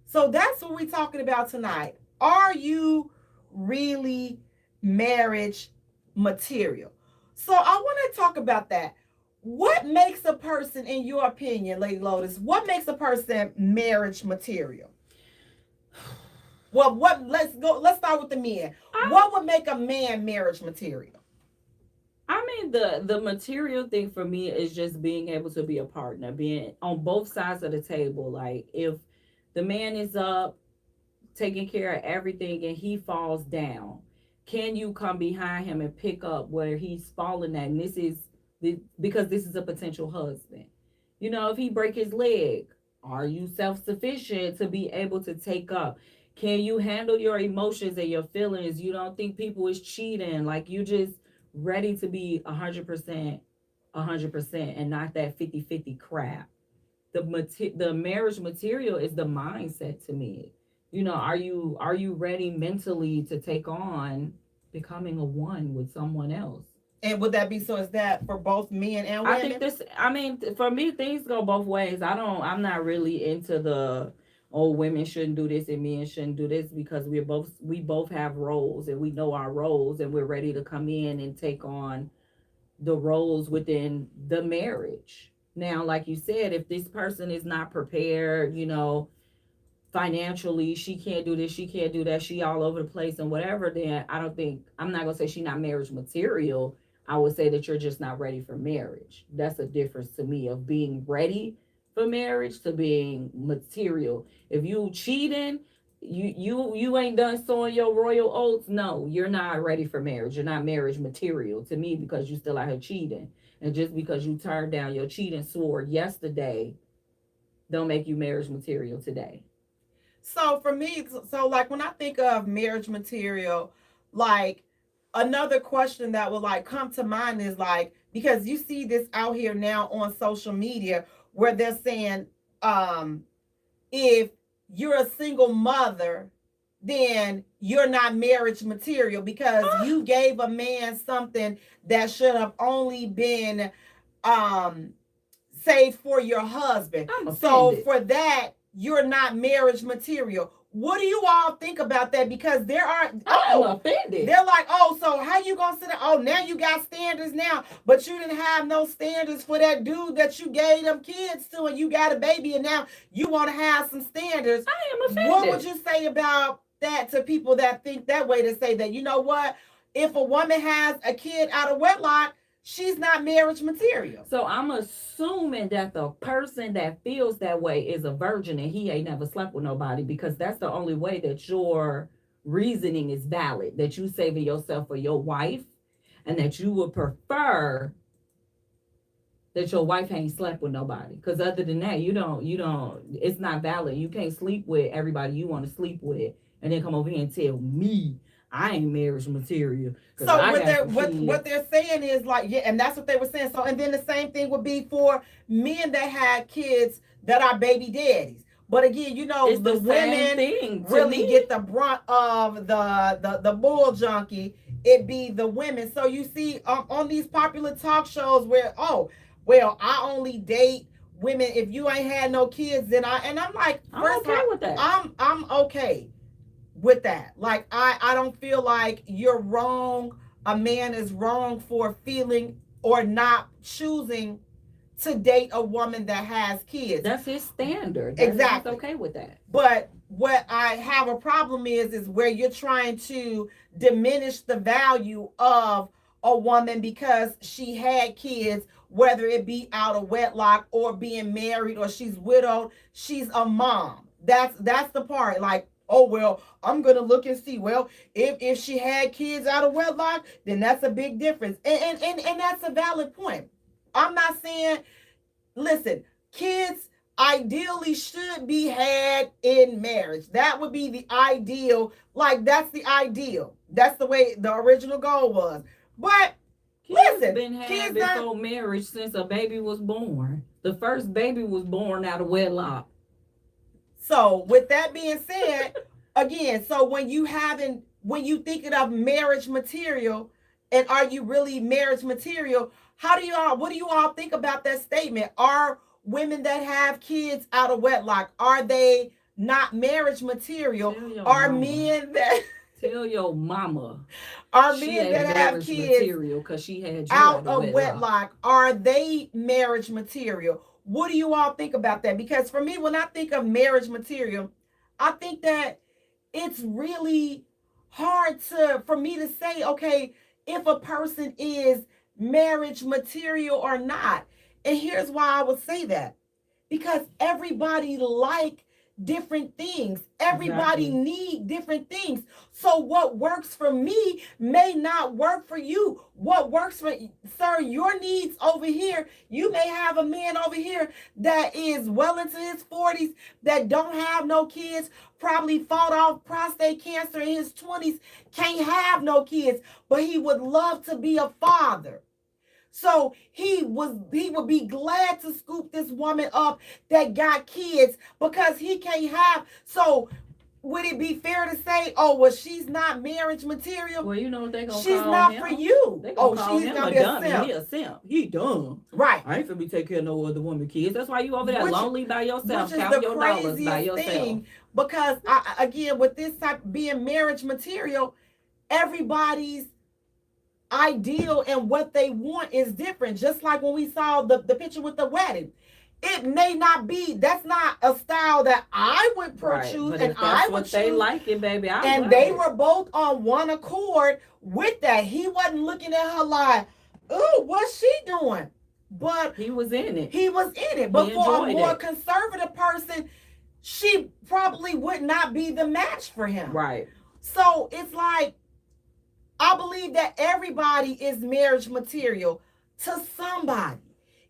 A: So that's what we're talking about tonight. Are you really marriage material? So I want to talk about that. What makes a person, in your opinion, Lady Lotus, what makes a person marriage material? Well, what let's go, let's start with the men. What would make a man marriage material?
B: I mean, the material thing for me is just being able to be a partner, being on both sides of the table. Like if the man is up taking care of everything and he falls down, can you come behind him and pick up where he's falling at? And this is because this is a potential husband. You know, if he break his leg, are you self-sufficient to be able to take up? Can you handle your emotions and your feelings? You don't think people is cheating, like you just ready to be 100%, 100% and not that 50-50 crap. The marriage material is the mindset to me. You know, are you ready mentally to take on becoming a one with someone else?
A: And would that be, so is that for both men and
B: I think
A: women?
B: this, I mean, for me, things go both ways. I'm not really into the, oh, women shouldn't do this and men shouldn't do this, because we both have roles and we know our roles and we're ready to come in and take on the roles within the marriage. Now, like you said, if this person is not prepared, financially, she can't do this, she can't do that, she all over the place and whatever, then I don't think, I'm not gonna say she not marriage material. I would say that you're just not ready for marriage. That's a difference to me of being ready for marriage to being material. If you cheating, you ain't done sowing your royal oats, no, you're not ready for marriage. You're not marriage material to me, because you still out here cheating. And just because you turned down your cheating sword yesterday don't make you marriage material today.
A: So for me, so like when I think of marriage material, like another question that would like come to mind is like, because you see this out here now on social media where they're saying, um if you're a single mother, then you're not marriage material because you gave a man something that should have only been um saved for your husband.
B: I'm
A: So
B: offended.
A: for that, you're not marriage material. What do you all think about that? Because there are,
B: I'm offended.
A: they're like, oh, so how you gonna sit there? Oh, now you got standards now, but you didn't have no standards for that dude that you gave them kids to, and you got a baby, and now you want to have some standards.
B: I am offended.
A: What would you say about that to people that think that way? To say that, you know what, if a woman has a kid out of wedlock, she's not marriage material.
B: So I'm assuming that the person that feels that way is a virgin and he ain't never slept with nobody, because that's the only way that your reasoning is valid. That you saving yourself for your wife, and that you would prefer that your wife ain't slept with nobody. Because other than that, you don't. It's not valid. You can't sleep with everybody you want to sleep with, and then come over here and tell me I ain't marriage material.
A: So what they're saying is like, yeah, and that's what they were saying. So and then the same thing would be for men that had kids that are baby daddies. But again,
B: it's
A: the women really get the brunt of the bull junkie. It be the women. So you see on these popular talk shows where, oh, well, I only date women if you ain't had no kids. Then I'm like,
B: I'm okay with that.
A: I'm okay with that. Like I don't feel like you're wrong. A man is wrong for feeling or not choosing to date a woman that has kids.
B: That's his standard.
A: Exactly.
B: That's okay with that.
A: But what I have a problem is where you're trying to diminish the value of a woman because she had kids, whether it be out of wedlock or being married or she's widowed. She's a mom. That's the part. Like, oh well, I'm gonna look and see. Well, if she had kids out of wedlock, then that's a big difference. And that's a valid point. I'm not saying, listen, kids ideally should be had in marriage. That would be the ideal. Like, that's the ideal. That's the way the original goal was. But
B: Kids
A: listen,
B: been had
A: kids
B: before
A: not.
B: marriage since a baby was born. The first baby was born out of wedlock.
A: So with that being said, again, so when you thinking of marriage material, and are you really marriage material? What do you all think about that statement? Are women that have kids out of wedlock, are they not marriage material? Are
B: Mama.
A: men that
B: Tell your mama
A: are
B: she
A: men
B: ain't
A: that have
B: marriage
A: kids
B: material because she had you
A: out
B: of
A: of wedlock, are they marriage material? What do you all think about that? Because for me, when I think of marriage material, I think that it's really hard for me to say, okay, if a person is marriage material or not. And here's why I would say that. Because everybody like different things. Everybody need different things. So what works for me may not work for you. What works for, sir, your needs over here, you may have a man over here that is well into his 40s, that don't have no kids, probably fought off prostate cancer in his 20s, can't have no kids, but he would love to be a father. So he would be glad to scoop this woman up that got kids because he can't have. So would it be fair to say, oh well, she's not marriage material?
B: Well, you know what they gonna
A: she's
B: call
A: not
B: him?
A: for you.
B: They gonna call
A: she's
B: him
A: gonna
B: a
A: be a
B: dummy.
A: simp.
B: He a simp. He dumb.
A: Right.
B: I ain't finna be taking care of no other woman kids. That's why you over there lonely by yourself,
A: which is
B: counting
A: the
B: your dollars by
A: craziest
B: yourself.
A: thing. Because again, with this type being marriage material, everybody's ideal and what they want is different. Just like when we saw the picture with the wedding, it may not be, that's not a style that I would choose,
B: but
A: and
B: if that's
A: I would
B: what
A: choose.
B: they like it, baby.
A: And they were both on one accord with that. He wasn't looking at her like, ooh, what's she doing? But
B: he was in it.
A: He was in it. But for a more conservative person, she probably would not be the match for him.
B: Right.
A: So it's like, I believe that everybody is marriage material to somebody.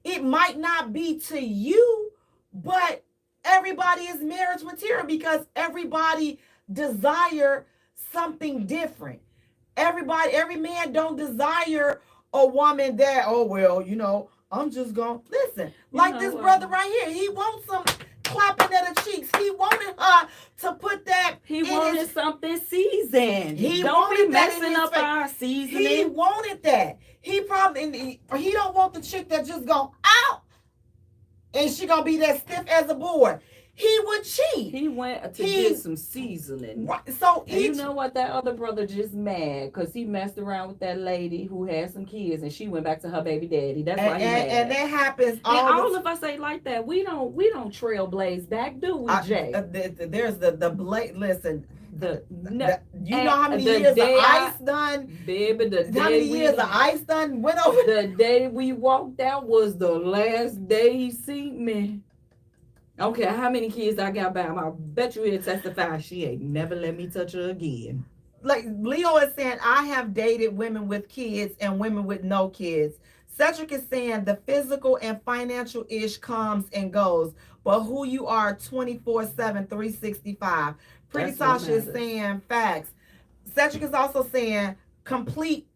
A: It might not be to you, but everybody is marriage material because everybody desire something different. Every man don't desire a woman that, oh well, I'm just gonna listen. Like this brother right here, he wants some clapping at her cheeks. He wanted her to put that.
B: He wanted something seasoned. He don't be messing up our seasoning.
A: He wanted that. He don't want the chick that just go out and she gonna be that stiff as a board. He would cheat.
B: He went to get some seasoning.
A: Right. So
B: you know what? That other brother just mad because he messed around with that lady who had some kids and she went back to her baby daddy. That's why he mad.
A: And that happens
B: all of us ain't like that. We don't trailblaze back, do we, Jay?
A: There's the blade. Listen. You know how many
B: years
A: of ice done?
B: Baby,
A: how many years of ice done went over?
B: The day we walked out was the last day he seen me. I don't care how many kids I got by him. I bet you he'll testify she ain't never let me touch her again.
A: Like Leo is saying, I have dated women with kids and women with no kids. Cedric is saying the physical and financial ish comes and goes, but who you are 24/7, 365. Pretty Sasha is saying facts. Cedric is also saying complete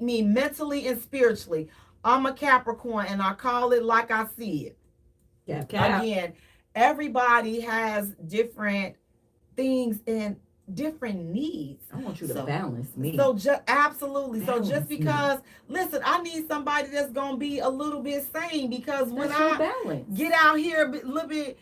A: me mentally and spiritually. I'm a Capricorn and I call it like I see it. Again, everybody has different things and different needs.
B: I want you to balance me.
A: So absolutely. So just because, listen, I need somebody that's gonna be a little bit sane because when I get out here a little bit,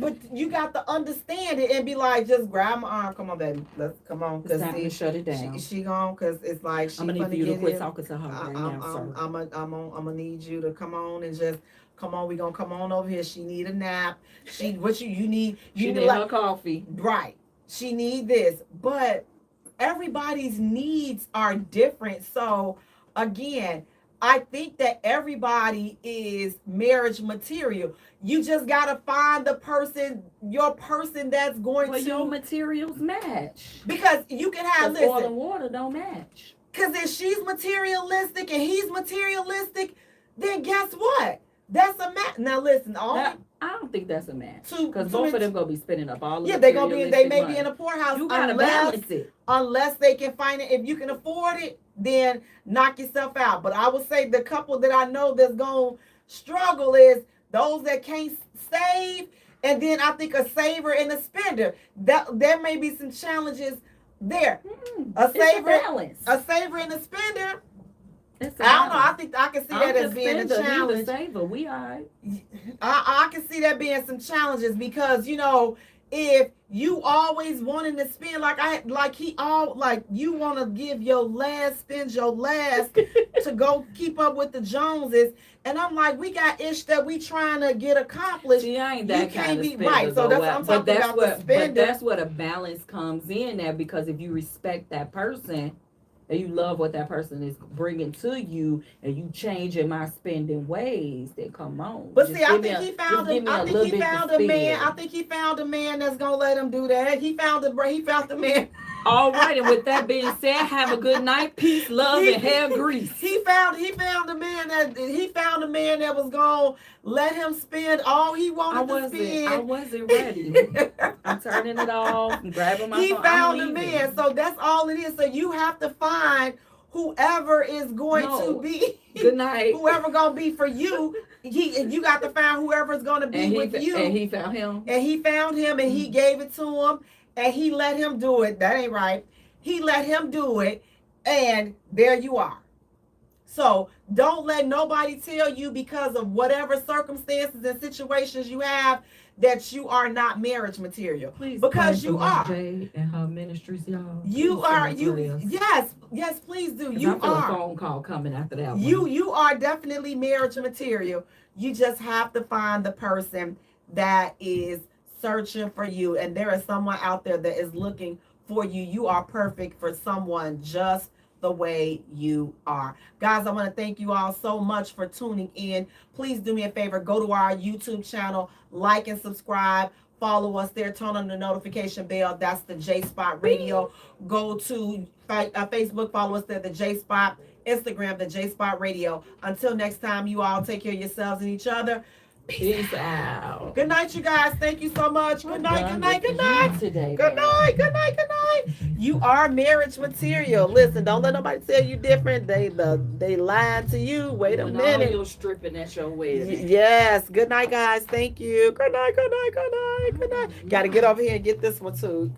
A: but you got to understand it and be like, just grab my arm. Come on, baby. Let's come on.
B: It's time to shut it down.
A: She gone because it's like
B: I'm gonna need for you to quit talking to her right now, sir.
A: I'm gonna need you to come on and just. Come on, we gonna come on over here. She need a nap. You need?
B: You need her coffee.
A: Right. She need this. But everybody's needs are different. So again, I think that everybody is marriage material. You just gotta find the person, your person that's going
B: Well, your
A: to,
B: materials match.
A: because you can have,
B: Because oil
A: listen,
B: and water don't match.
A: because if she's materialistic and he's materialistic, then guess what? That's a match. Now listen, only
B: That, I don't think that's a match.
A: two,
B: Because
A: two,
B: both of them gonna be spending up all the
A: yeah, they gonna be, they
B: materialistic
A: may
B: money.
A: be in a poorhouse
B: You gotta
A: unless
B: balance it.
A: unless they can find it. If you can afford it, then knock yourself out. But I would say the couple that I know that's gonna struggle is those that can't save, and then I think a saver and a spender. That there may be some challenges there. A
B: It's a
A: saver,
B: balance.
A: a saver and a spender.
B: It's a
A: I don't know. I
B: balance.
A: think I can see
B: I'm
A: that
B: the
A: as being a
B: spender, he the
A: challenge.
B: saver. We all right.
A: I can see that being some challenges because if you always wanting to spend like you want to give your last, spend your last to go keep up with the Joneses, and I'm like, we got ish that we trying to get accomplished.
B: See, I ain't
A: You
B: that
A: can't
B: kind of
A: be
B: spender.
A: right. So
B: though.
A: that's what I'm
B: But
A: talking
B: that's
A: about.
B: what,
A: The spender.
B: but that's what a balance comes in there, because if you respect that person and you love what that person is bringing to you, and you changing my spending ways, then come on.
A: But
B: Just
A: see, I
B: give me
A: think
B: a-
A: he
B: just
A: found
B: give
A: him.
B: me
A: I
B: a
A: think
B: little
A: he
B: bit to
A: found a man. I
B: spend.
A: think he found a man that's gonna let him do that. He found the man.
B: All right, and with that being said, have a good night. Peace, love, and hair grease.
A: He found a man that was gonna let him spend all he
B: I
A: wanted to spend.
B: wasn't ready. I'm turning it off and grabbing my
A: He
B: phone.
A: found
B: I'm
A: a
B: leaving.
A: man, so that's all it is. So you have to find whoever is going
B: No.
A: to be.
B: Good night.
A: Whoever gonna be for you. You got to find whoever's gonna be with you.
B: And he found him.
A: And he found him, and he gave it to him, and he let him do it. That ain't right. He let him do it, and there you are. So don't let nobody tell you, because of whatever circumstances and situations you have, that you are not marriage material.
B: Please,
A: because you are.
B: Jay and her ministries, y'all.
A: You
B: Please
A: are.
B: send
A: You
B: prayers.
A: yes, please do.
B: 'Cause
A: You
B: I feel
A: are.
B: a phone call coming after that one.
A: You are definitely marriage material. You just have to find the person that is searching for you, and there is someone out there that is looking for you. You are perfect for someone just the way you are. Guys, I want to thank you all so much for tuning in. Please do me a favor, go to our YouTube channel, like and subscribe. Follow us there, turn on the notification bell. That's the Jaye Spot Radio. Go to Facebook, follow us there, the Jaye Spot. Instagram, the Jaye Spot Radio. Until next time, you all take care of yourselves and each other.
B: Peace out.
A: Good night, you guys. Thank you so much. Good night, good night, good night.
B: Today,
A: Good night, good night, good night. You are marriage material. Listen, don't let nobody tell you different. They lied to you. Wait a
B: When
A: minute.
B: all your stripping at your wedding.
A: Yes. Good night, guys. Thank you. Good night, good night, good night, good night. Got to get over here and get this one too. Good night.